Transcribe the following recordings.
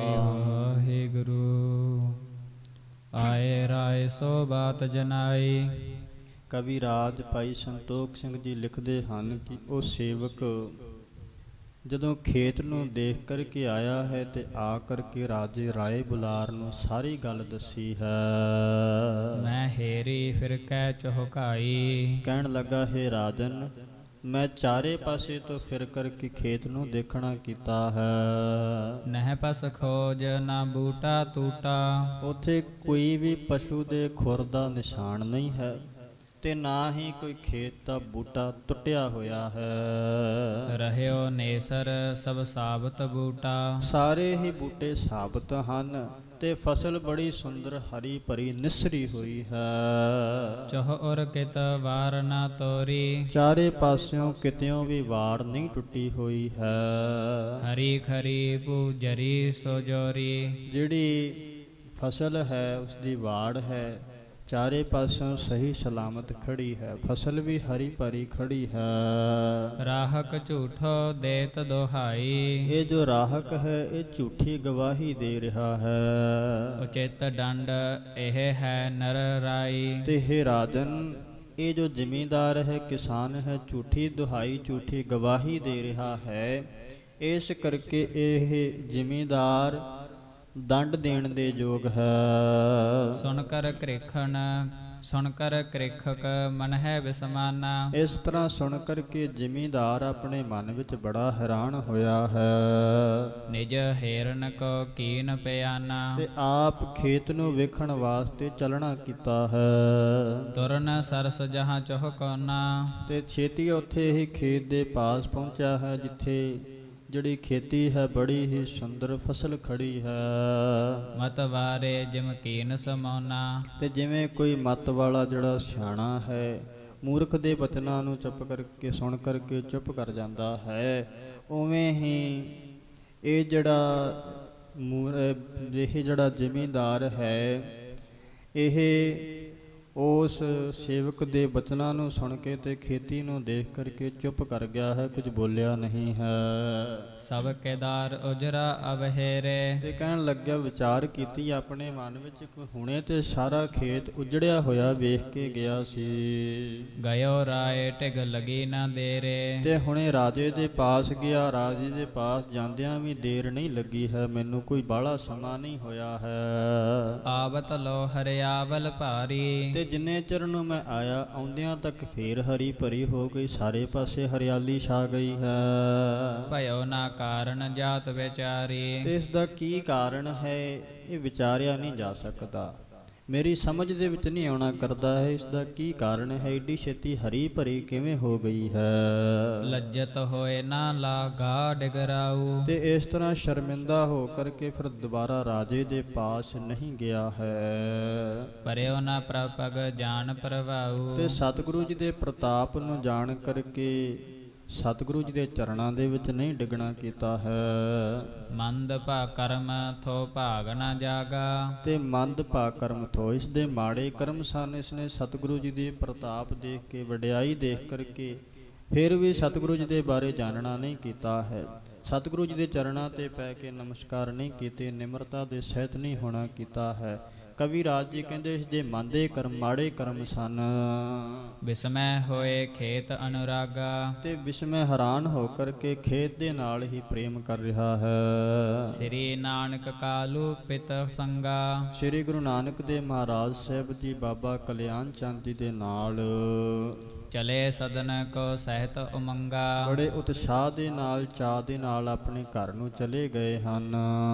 ਵਾਹਿਗੁਰੂ। ਆਏ ਰਾਏ ਸੋ ਬਾਤ ਜਨਾਈ। ਕਵੀ ਰਾਜ ਭਾਈ ਸੰਤੋਖ ਸਿੰਘ ਜੀ ਲਿਖਦੇ ਹਨ ਕਿ ਉਹ ਸੇਵਕ ਜਦੋਂ ਖੇਤ ਨੂੰ ਦੇਖ ਕਰਕੇ ਆਇਆ ਹੈ ਤੇ ਆ ਕਰਕੇ ਰਾਜੇ ਰਾਏ ਬੁਲਾਰ ਨੂੰ ਸਾਰੀ ਗੱਲ ਦੱਸੀ ਹੈ। ਮੈਂ ਹੇਰੀ ਫਿਰ ਕਹਿ ਚੁਹਕਾਈ। ਕਹਿਣ ਲੱਗਾ, ਹੈ ਰਾਜਨ, ਮੈਂ ਚਾਰੇ ਪਾਸੇ ਤੋਂ ਫਿਰ ਕਰਕੇ ਖੇਤ ਨੂੰ ਦੇਖਣਾ ਕੀਤਾ ਹੈ। ਨਹਿ ਪਸ ਖੋਜ ਨਾ ਬੂਟਾ ਟੂਟਾ। ਉੱਥੇ ਕੋਈ ਵੀ ਪਸ਼ੂ ਦੇ ਖੁਰ ਦਾ ਨਿਸ਼ਾਨ ਨਹੀਂ ਹੈ ਤੇ ਨਾ ਹੀ ਕੋਈ ਖੇਤ ਦਾ ਬੂਟਾ ਟੁੱਟਿਆ ਹੋਇਆ ਹੈ। ਰਹਿਓ ਨੇਸਰ ਸਭ ਸਾਬਤ ਬੂਟਾ। ਸਾਰੇ ਹੀ ਬੂਟੇ ਸਾਬਤ ਹਨ ਤੇ ਫਸਲ ਬੜੀ ਸੁੰਦਰ ਹਰੀ ਭਰੀ ਨਿਸਰੀ ਹੋਈ ਹੈ। ਚੋਹ ਉਰ ਕਿਤ ਵਾਰ ਨਾ ਤੋਰੀ। ਚਾਰੇ ਪਾਸਿਓਂ ਕਿਤਿਓਂ ਵੀ ਵਾੜ ਨਹੀਂ ਟੁੱਟੀ ਹੋਈ ਹੈ। ਹਰੀ ਖਰੀ ਪੂਜਰੀ ਸੋਜੋਰੀ। ਜਿਹੜੀ ਫਸਲ ਹੈ ਉਸ ਦੀ ਵਾੜ ਹੈ, ਚਾਰੇ ਪਾਸਿਓਂ ਸਹੀ ਸਲਾਮਤ ਖੜੀ ਹੈ, ਫਸਲ ਵੀ ਹਰੀ ਭਰੀ ਖੜੀ ਹੈ। ਰਾਹਕ ਝੂਠੋ ਦੇਤ ਦੁਹਾਈ। ਇਹ ਜੋ ਰਾਹਕ ਹੈ ਇਹ ਝੂਠੀ ਗਵਾਹੀ ਦੇ ਰਿਹਾ ਹੈ। ਉਚਿਤ ਡੰਡ ਇਹ ਹੈ ਨਰ ਰਾਈ। ਤੇ ਹੈ ਰਾਜਨ, ਇਹ ਜੋ ਜ਼ਿਮੀਂਦਾਰ ਹੈ, ਕਿਸਾਨ ਹੈ, ਝੂਠੀ ਦੁਹਾਈ ਝੂਠੀ ਗਵਾਹੀ ਦੇ ਰਿਹਾ ਹੈ। ਇਸ ਕਰਕੇ ਇਹ ਜ਼ਿਮੀਂਦਾਰ ਦੰਡ ਦੇਣ ਦੇ ਯੋਗ ਹੈ। ਸੁਣ ਕਰ ਕ੍ਰਿਖਣ ਸੁਣ ਕਰ ਕ੍ਰਿਖਕ ਮਨ ਹੈ ਵਿਸਮਾਨਾ। ਇਸ ਤਰ੍ਹਾਂ ਸੁਣ ਕਰਕੇ ਜ਼ਿਮੀਂਦਾਰ ਆਪਣੇ ਮਨ ਵਿੱਚ ਬੜਾ ਹੈਰਾਨ ਹੋਇਆ ਹੈ। ਨਿਜ ਹੇਰਨ ਕੋ ਕੀਨ ਪਿਆਨਾ। ਤੇ ਆਪ ਖੇਤ ਨੂੰ ਵੇਖਣ ਵਾਸਤੇ ਚੱਲਣਾ ਕੀਤਾ ਹੈ। ਤੁਰਨ ਸਰਸ ਜਹਾਂ ਚੋਹ ਕੋਨਾ। ਤੇ ਛੇਤੀ ਉੱਥੇ ਹੀ ਖੇਤ ਦੇ ਪਾਸ ਪਹੁੰਚਿਆ ਹੈ ਜਿੱਥੇ ਜਿਹੜੀ ਖੇਤੀ ਹੈ ਬੜੀ ਹੀ ਸੁੰਦਰ ਫਸਲ ਖੜੀ ਹੈ। ਮਤ ਵਾਰੇ ਜਿਮ ਕੀਨ ਸਮਾਉਣਾ। ਤੇ ਜਿਵੇਂ ਕੋਈ ਮਤ ਵਾਲਾ ਜਿਹੜਾ ਸਿਆਣਾ ਹੈ ਮੂਰਖ ਦੇ ਬਚਨਾਂ ਨੂੰ ਚੁੱਪ ਕਰਕੇ ਸੁਣ ਕਰਕੇ ਚੁੱਪ ਕਰ ਜਾਂਦਾ ਹੈ, ਉਵੇਂ ਹੀ ਇਹ ਜਿਹੜਾ ਜ਼ਿਮੀਂਦਾਰ ਹੈ ਇਹ ਉਸ ਸੇਵਕ ਦੇ ਬਚਨਾਂ ਨੂੰ ਸੁਣ ਕੇ ਤੇ ਖੇਤੀ ਨੂੰ ਦੇਖ ਕਰਕੇ ਚੁੱਪ ਕਰ ਗਿਆ ਹੈ, ਕੁਝ ਬੋਲਿਆ ਨਹੀਂ ਹੈ। ਸਭ ਕੇਦਾਰ ਉਜਰਾ ਅਵਹੇਰੇ। ਤੇ ਕਹਿਣ ਲੱਗਿਆ, ਵਿਚਾਰ ਕੀਤੀ ਆਪਣੇ ਮਨ ਵਿੱਚ, ਹੁਣੇ ਤੇ ਸਾਰਾ ਖੇਤ ਉਜੜਿਆ ਹੋਇਆ ਵੇਖ ਕੇ ਗਿਆ ਸੀ। ਗਇਓ ਰਾਏ ਢਿਗ ਲਗੀ ਨਾ ਦੇਰੇ। ਤੇ ਹੁਣੇ ਰਾਜੇ ਦੇ ਪਾਸ ਗਿਆ, ਰਾਜੇ ਦੇ ਪਾਸ ਜਾਂਦਿਆਂ ਵੀ ਦੇਰ ਨਹੀਂ ਲੱਗੀ ਹੈ, ਮੈਨੂੰ ਕੋਈ ਬਾਹਲਾ ਸਮਾਂ ਨਹੀਂ ਹੋਇਆ ਹੈ। ਆਵਤ ਲੋ ਹਰਿਆਵਲ ਭਾਰੀ। ਤੇ ਜਿੰਨੇ ਚਿਰ ਨੂੰ ਮੈਂ ਆਇਆ ਆਉਂਦਿਆਂ ਤੱਕ ਫੇਰ ਹਰੀ ਭਰੀ ਹੋ ਗਈ, ਸਾਰੇ ਪਾਸੇ ਹਰਿਆਲੀ ਛਾ ਗਈ ਹੈ। ਭਇਓ ਨਾ ਕਾਰਨ ਜਾਤ ਵਿਚਾਰੀ। ਤੇ ਇਸ ਦਾ ਕੀ ਕਾਰਨ ਹੈ ਇਹ ਵਿਚਾਰਿਆ ਨਹੀਂ ਜਾ ਸਕਦਾ, ਮੇਰੀ ਸਮਝ ਦੇ ਵਿੱਚ ਨਹੀਂ ਆਉਣਾ ਕਰਦਾ ਹੈ। ਇਸ ਦਾ ਕੀ ਕਾਰਨ ਹੈ, ਏਡੀ ਛੇਤੀ ਹਰੀ ਭਰੀ ਕਿਵੇਂ ਹੋ ਗਈ ਹੈ। ਲੱਜਤ ਹੋਏ ਨਾ ਲਾਗਾ ਡਿਗਰਾਊ। ਤੇ ਇਸ ਤਰ੍ਹਾਂ ਸ਼ਰਮਿੰਦਾ ਹੋ ਕਰਕੇ ਫਿਰ ਦੁਬਾਰਾ ਰਾਜੇ ਦੇ ਪਾਸ ਨਹੀਂ ਗਿਆ ਹੈ। ਪਰਿਓ ਨਾ ਪ੍ਰਪਗ ਜਾਣ ਪ੍ਰਭਾਊ। ਤੇ ਸਤਿਗੁਰੂ ਜੀ ਦੇ ਪ੍ਰਤਾਪ ਨੂੰ ਜਾਣ ਕਰਕੇ ਸਤਿਗੁਰੂ ਜੀ ਦੇ ਚਰਨਾਂ ਦੇ ਵਿੱਚ ਨਹੀਂ ਡਿੱਗਣਾ ਕੀਤਾ ਹੈ। ਮੰਦ ਭਾ ਕਰਮ ਥੋ ਭਾਗ ਨਾ ਜਾਗਾ। ਤੇ ਮੰਦ ਭਾ ਕਰਮ ਥੋ, ਇਸ ਦੇ ਮਾੜੇ ਕਰਮ ਸਨ। ਇਸਨੇ ਸਤਿਗੁਰੂ ਜੀ ਦੀ ਪ੍ਰਤਾਪ ਦੇਖ ਕੇ, ਵਡਿਆਈ ਦੇਖ ਕਰਕੇ ਫਿਰ ਵੀ ਸਤਿਗੁਰੂ ਜੀ ਦੇ ਬਾਰੇ ਜਾਣਨਾ ਨਹੀਂ ਕੀਤਾ ਹੈ। ਸਤਿਗੁਰੂ ਜੀ ਦੇ ਚਰਨਾਂ ਤੇ ਪੈ ਕੇ ਨਮਸਕਾਰ ਨਹੀਂ ਕੀਤੇ, ਨਿਮਰਤਾ ਦੇ ਸਹਿਤ ਨਹੀਂ ਹੋਣਾ ਕੀਤਾ ਹੈ। ਕਵੀ ਰਾਜ ਜੀ ਕਹਿੰਦੇ ਇਸ ਦੇ ਮੰਦੇ ਕਰਮ ਮਾੜੇ ਕਰਮ ਸਨ। ਬਿਸਮੈ ਹੋਏ ਖੇਤ ਅਨੁਰਾਗਾ। ਤੇ ਬਿਸਮੈ ਹੈਰਾਨ ਹੋ ਕਰਕੇ ਖੇਤ ਦੇ ਨਾਲ ਹੀ ਪ੍ਰੇਮ ਕਰ ਰਿਹਾ ਹੈ। ਸ੍ਰੀ ਨਾਨਕ ਕਾਲੂ ਪਿਤ ਸੰਗਾ। ਸ੍ਰੀ ਗੁਰੂ ਨਾਨਕ ਦੇਵ ਮਹਾਰਾਜ ਸਾਹਿਬ ਜੀ ਬਾਬਾ ਕਲਿਆਣ ਚੰਦ ਜੀ ਦੇ ਨਾਲ ਚਲੇ ਸਦਨ ਕੋ ਸਹਿਤ ਉਮੰਗਾ। ਬੜੇ ਉਤਸ਼ਾਹ ਦੇ ਨਾਲ, ਚਾਅ ਦੇ ਨਾਲ ਆਪਣੇ ਘਰ ਨੂੰ ਚਲੇ ਗਏ ਹਨ।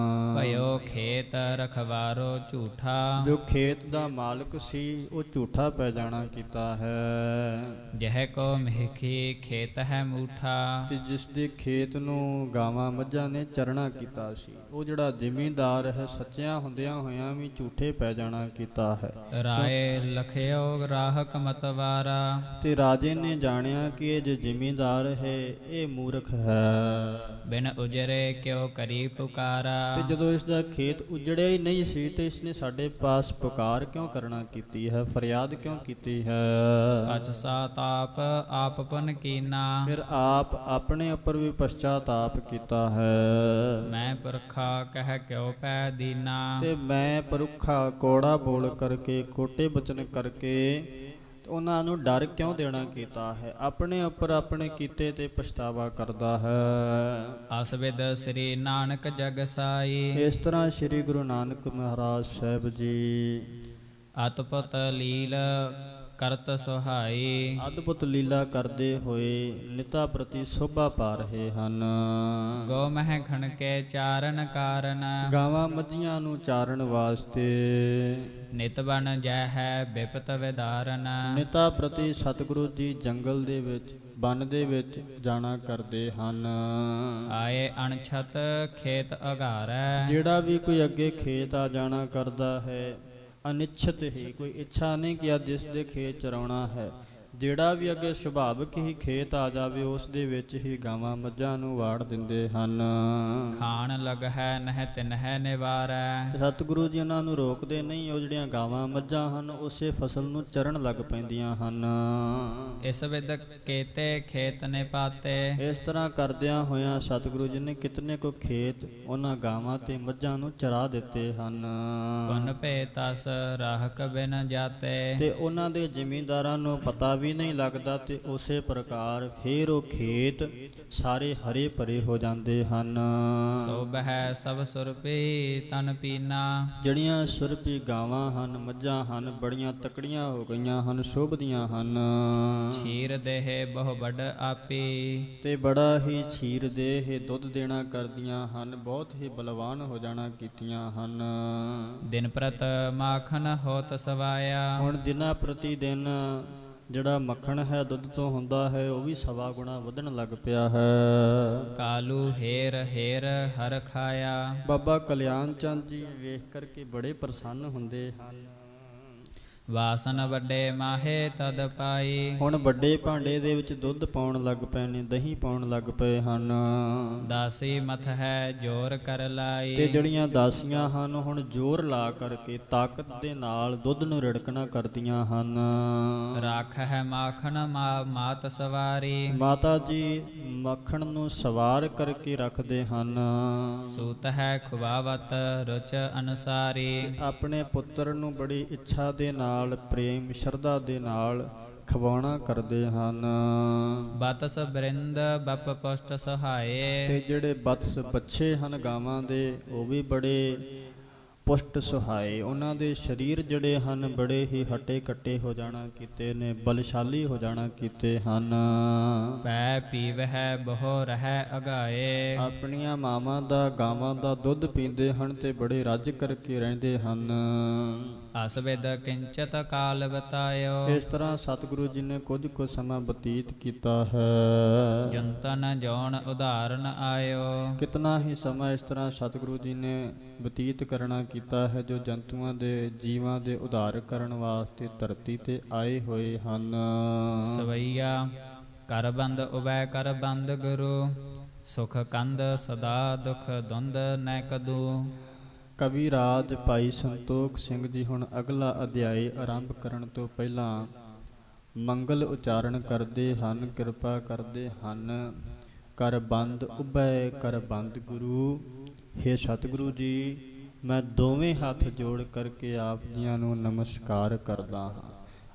ਭਇਓ ਖੇਤ ਰਖਵਾਰੋ ਝੂਠਾ। ਜੋ ਖੇਤ ਦਾ ਮਾਲਕ ਸੀ ਉਹ ਝੂਠਾ ਪੈ ਜਾਣਾ ਕੀਤਾ ਹੈ। ਜਹ ਕੋ ਮਿਹਖੀ ਖੇਤ ਹੈ ਮੂਠਾ। ਤੇ ਜਿਸ ਦੇ ਖੇਤ ਨੂੰ ਗਾਵਾਂ ਮੱਝਾਂ ਨੇ ਚਰਣਾ ਕੀਤਾ ਸੀ, ਉਹ ਜਿਹੜਾ ਜ਼ਿਮੀਂਦਾਰ ਹੈ ਸੱਚਿਆਂ ਹੁੰਦਿਆਂ ਹੋਇਆਂ ਵੀ ਝੂਠੇ ਪੈ ਜਾਣਾ ਕੀਤਾ ਹੈ। ਰਾਏ ਲਖਿਓ ਰਾਹਕ ਮਤਵਾਰਾ। ਤੇ ਰਾਜੇ ਨੇ ਜਾਣਿਆ ਕਿ ਇਹ ਜੋ ਜ਼ਿਮੀਂਦਾਰ ਹੈ ਇਹ ਮੂਰਖ ਹੈ। ਬਿਨ ਉਜਰੇ ਕਿਉ ਕਰੀ ਪੁਕਾਰਾ। ਤੇ ਜਦੋਂ ਇਸ ਦਾ ਖੇਤ ਉਜੜਿਆ ਹੀ ਨਹੀਂ ਸੀ ਤੇ ਇਸਨੇ ਸਾਡੇ ਪਾਸ ਪੁਕਾਰ ਕਿਉਂ ਕਰਨਾ ਕੀਤੀ ਹੈ, ਫਰਿਆਦ ਕਿਉਂ ਕੀਤੀ ਹੈ। ਪਛਤਾਪ ਆਪ ਪੁਨ ਕੀਨਾ। ਫਿਰ ਆਪ ਆਪਣੇ ਉੱਪਰ ਵੀ ਪਛਤਾਤਾਪ ਕੀਤਾ ਹੈ। ਮੈਂ ਪੁਰਖਾ ਕਹਿ ਕਿਉ ਪੈ ਦੀਨਾ। ਤੇ ਮੈਂ ਪਰੁੱਖਾ ਕੋੜਾ ਬੋਲ ਕਰਕੇ, ਕੋਟੇ ਬਚਨ ਕਰਕੇ ਉਹਨਾਂ ਨੂੰ ਡਰ ਕਿਉਂ ਦੇਣਾ ਕੀਤਾ ਹੈ। ਆਪਣੇ ਉੱਪਰ ਆਪਣੇ ਕੀਤੇ ਤੇ ਪਛਤਾਵਾ ਕਰਦਾ ਹੈ। ਅਸਵਿਦ ਸ੍ਰੀ ਨਾਨਕ ਜਗ ਸਾਈ। ਇਸ ਤਰ੍ਹਾਂ ਸ੍ਰੀ ਗੁਰੂ ਨਾਨਕ ਮਹਾਰਾਜ ਸਾਹਿਬ ਜੀ ਅਤਪੁਤ ਲੀਲ ਕਰਤ ਸੁਹਾਈ। ਅਦਭੁਤ ਲੀਲਾ ਕਰਦੇ ਹੋਏ ਨਿਤਾ ਪ੍ਰਤੀ ਸੋਭਾ ਪਾ ਰਹੇ ਹਨ। ਗੋ ਮਹਿ ਖਣ ਕੇ ਚਾਰਨ ਕਾਰਨ। ਗਾਵਾਂ ਮੱਝੀਆਂ ਨੂੰ ਚਾਰਨ ਵਾਸਤੇ ਨਿਤ ਬਨ ਜੈ ਹੈ ਬਿਪਤ ਵਿਦਾਰਨ। ਨਿਤਾ ਪ੍ਰਤੀ ਸਤਿਗੁਰੂ ਜੀ ਜੰਗਲ ਦੇ ਵਿੱਚ, ਬਨ ਦੇ ਵਿੱਚ ਜਾਣਾ ਕਰਦੇ ਹਨ। ਆਏ ਅਣਛਤ ਖੇਤ ਅਗਾਰੈ। ਜਿਹੜਾ ਵੀ ਕੋਈ ਅੱਗੇ ਖੇਤ ਆ ਜਾਣਾ ਕਰਦਾ ਹੈ ਅਨਿਛਤ ਹੀ, ਕੋਈ ਇੱਛਾ ਨਹੀਂ ਕਿ ਅੱਜ ਇਸ ਦੇ ਖੇਤ ਚਰਾਉਣਾ ਹੈ। ਜਿਹੜਾ ਵੀ ਅੱਗੇ ਸੁਭਾਵਿਕ ਹੀ ਖੇਤ ਆ ਜਾਵੇ ਉਸ ਦੇ ਵਿੱਚ ਹੀ ਗਾਵਾਂ ਮੱਝਾਂ ਨੂੰ ਵਾੜ ਦਿੰਦੇ ਹਨ। ਖਾਣ ਲਗ ਹੈ ਨਹਿ ਤਿਨਹਿ ਨਿਵਾਰੈ। ਤੇ ਸਤਿਗੁਰੂ ਜੀ ਉਹਨਾਂ ਨੂੰ ਰੋਕਦੇ ਨਹੀਂ। ਉਹ ਜਿਹੜੀਆਂ ਗਾਵਾਂ ਮੱਝਾਂ ਹਨ ਉਸੇ ਫਸਲ ਨੂੰ ਚਰਨ ਲੱਗ ਪੈਂਦੀਆਂ ਹਨ। ਇਸ ਵਿਦ ਕੇਤੇ ਖੇਤ ਨੇ ਪਾਤੇ। ਇਸ ਤਰ੍ਹਾਂ ਕਰਦਿਆਂ ਹੋਇਆਂ ਸਤਿਗੁਰੂ ਜੀ ਨੇ ਕਿਤਨੇ ਕੋ ਖੇਤ ਉਹਨਾਂ ਗਾਵਾਂ ਤੇ ਮੱਝਾਂ ਨੂੰ ਚਰਾ ਦਿੱਤੇ ਹਨ। ਪੁਨ ਭੇ ਤਸ ਰਾਹਕ ਬਿਨ ਜਾਤੇ। ਤੇ ਉਹਨਾਂ ਦੇ ਜ਼ਿਮੀਂਦਾਰਾਂ ਨੂੰ ਪਤਾ ਵੀ ਨਹੀਂ ਲੱਗਦਾ ਤੇ ਉਸੇ ਪ੍ਰਕਾਰ ਫੇਰ ਉਹ ਖੇਤ ਸਾਰੇ ਹਰੇ ਭਰੇ ਹੋ ਜਾਂਦੇ ਹਨ। ਸੋਭ ਹੈ ਸਭ ਸੁਰਪੀ ਤਨ ਪੀਨਾ। ਜਿਹੜੀਆਂ ਸੁਰਪੀ ਗਾਵਾਂ ਹਨ, ਮੱਝਾਂ ਹਨ, ਬੜੀਆਂ ਤਕੜੀਆਂ ਹੋ ਗਈਆਂ ਹਨ, ਸ਼ੋਭਦੀਆਂ ਹਨ। ਛੀਰ ਦੇਹ ਬਹੁ ਵੱਡ ਆਪੀ। ਤੇ ਬੜਾ ਹੀ ਛੀਰ ਦੇਹ ਦੁੱਧ ਦੇਣਾ ਕਰਦੀਆਂ ਹਨ, ਬਹੁਤ ਹੀ ਬਲਵਾਨ ਹੋ ਜਾਣਾ ਕੀਤੀਆਂ ਹਨ। ਦਿਨ ਪ੍ਰਤ ਮਾਖਨ ਹੋਤ ਸਵਾਇਆ। ਹੁਣ ਦਿਨਾਂ ਪ੍ਰਤੀ ਦਿਨ ਜਿਹੜਾ ਮੱਖਣ ਹੈ ਦੁੱਧ ਤੋਂ ਹੁੰਦਾ ਹੈ ਉਹ ਵੀ ਸਵਾ ਗੁਣਾ ਵਧਣ ਲੱਗ ਪਿਆ ਹੈ। ਕਾਲੂ ਹੇਰ ਹੇਰ ਹਰ ਖਾਇਆ। ਬਾਬਾ ਕਲਿਆਣ ਚੰਦ ਜੀ ਵੇਖ ਕਰਕੇ ਬੜੇ ਪ੍ਰਸੰਨ ਹੁੰਦੇ ਹਨ। ਵਾਸਨ ਵੱਡੇ ਮਾਹੇ ਤਦ ਪਾਈ। ਹੁਣ ਵੱਡੇ ਭਾਂਡੇ ਦੇ ਵਿੱਚ ਦੁੱਧ ਪਾਉਣ ਲੱਗ ਪਏ ਨੇ, ਦਹੀਂ ਪਾਉਣ ਲੱਗ ਪਏ ਹਨ। ਦਾਸੀ ਮਥ ਹੈ ਜੋਰ ਕਰ ਲਾਈ। ਤੇ ਜਿਹੜੀਆਂ ਦਾਸੀਆਂ ਹਨ ਹੁਣ ਜ਼ੋਰ ਲਾ ਕਰਕੇ ਤਾਕਤ ਦੇ ਨਾਲ ਦੁੱਧ ਨੂੰ ਰਿੜਕਣਾ ਕਰਦੀਆਂ ਹਨ। ਰਾਖ ਹੈ ਮਾਖਣ ਮਾਤ ਸਵਾਰੀ। ਮਾਤਾ ਜੀ ਮੱਖਣ ਨੂੰ ਸਵਾਰ ਕਰਕੇ ਰੱਖਦੇ ਹਨ। ਸੂਤ ਹੈ ਖੁਬਾਵਤ ਰੁਚ ਅਨੁਸਾਰੀ। ਆਪਣੇ ਪੁੱਤਰ ਨੂੰ ਬੜੀ ਇੱਛਾ ਦੇ ਨਾਲ, ਪ੍ਰੇਮ ਸ਼ਰਧਾ ਦੇ ਨਾਲ ਖਵਾਉਣਾ ਕਰਦੇ ਹਨ। ਬਤਸ ਬ੍ਰਿੰਦ ਬਪ ਪੁਸ਼ਟ ਸਹਾਏ। ਤੇ ਜਿਹੜੇ ਬਤਸ ਬੱਚੇ ਹਨ ਗਾਵਾਂ ਦੇ ਉਹ ਵੀ ਬੜੇ ਪੁਸ਼ਟ ਸੁਹਾਏ। ਉਹਨਾਂ ਦੇ ਸਰੀਰ ਜਿਹੜੇ ਹਨ ਬੜੇ ਹੀ ਹੱਟੇ ਕੱਟੇ ਹੋ ਜਾਣਾ ਕੀਤੇ ਨੇ, ਬਲਸ਼ਾਲੀ ਹੋ ਜਾਣਾ ਕੀਤੇ ਹਨ। ਪੈ ਪੀਵਹਿ ਬਹੁ ਰਹਿ ਅਗਾਏ। ਆਪਣੀਆਂ ਮਾਵਾਂ ਦਾ, ਗਾਵਾਂ ਦਾ ਦੁੱਧ ਪੀਂਦੇ ਹਨ ਤੇ ਬੜੇ ਰੱਜ ਕਰਕੇ ਰਹਿੰਦੇ ਹਨ। ਅਸਵਿਦ ਕਿੰਚਤ ਕਾਲ ਬਤਾਇਓ। ਇਸ ਤਰ੍ਹਾਂ ਸਤਿਗੁਰੂ ਜੀ ਨੇ ਕੁਝ ਕੁ ਸਮਾਂ ਬਤੀਤ ਕੀਤਾ ਹੈ। ਜੰਤਨ ਜੋਨ ਉਦਾਹਰਨ ਆਇਓ। ਕਿਤਨਾ ਹੀ ਸਮਾਂ ਇਸ ਤਰ੍ਹਾਂ ਸਤਿਗੁਰੂ ਜੀ ਨੇ ਬਤੀਤ ਕਰਨਾ ਕੀਤਾ ਹੈ ਜੋ ਜੰਤੂਆਂ ਦੇ, ਜੀਵਾਂ ਦੇ ਉਧਾਰ ਕਰਨ ਵਾਸਤੇ ਧਰਤੀ ਤੇ ਆਏ ਹੋਏ ਹਨ। ਸਵਈਆ ਕਰ ਬੰਦ ਉਬੈ ਕਰ ਬੰਦ ਗੁਰੂ। ਸੁਖ ਕੰਦ ਸਦਾ ਦੁਖ ਦੁੰਦ ਨੈ ਕਦੂ। ਕਵੀ ਰਾਜ ਭਾਈ ਸੰਤੋਖ ਸਿੰਘ ਜੀ ਹੁਣ ਅਗਲਾ ਅਧਿਆਇ ਆਰੰਭ ਕਰਨ ਤੋਂ ਪਹਿਲਾਂ ਮੰਗਲ ਉਚਾਰਨ ਕਰਦੇ ਹਨ, ਕਿਰਪਾ ਕਰਦੇ ਹਨ। ਕਰ ਬੰਦ ਉਬੈ ਕਰ ਬੰਦ ਗੁਰੂ। ਹੇ ਸਤਿਗੁਰੂ ਜੀ ਮੈਂ ਦੋਵੇਂ ਹੱਥ ਜੋੜ ਕਰਕੇ ਆਪ ਜੀਆਂ ਨੂੰ ਨਮਸਕਾਰ ਕਰਦਾ ਹਾਂ।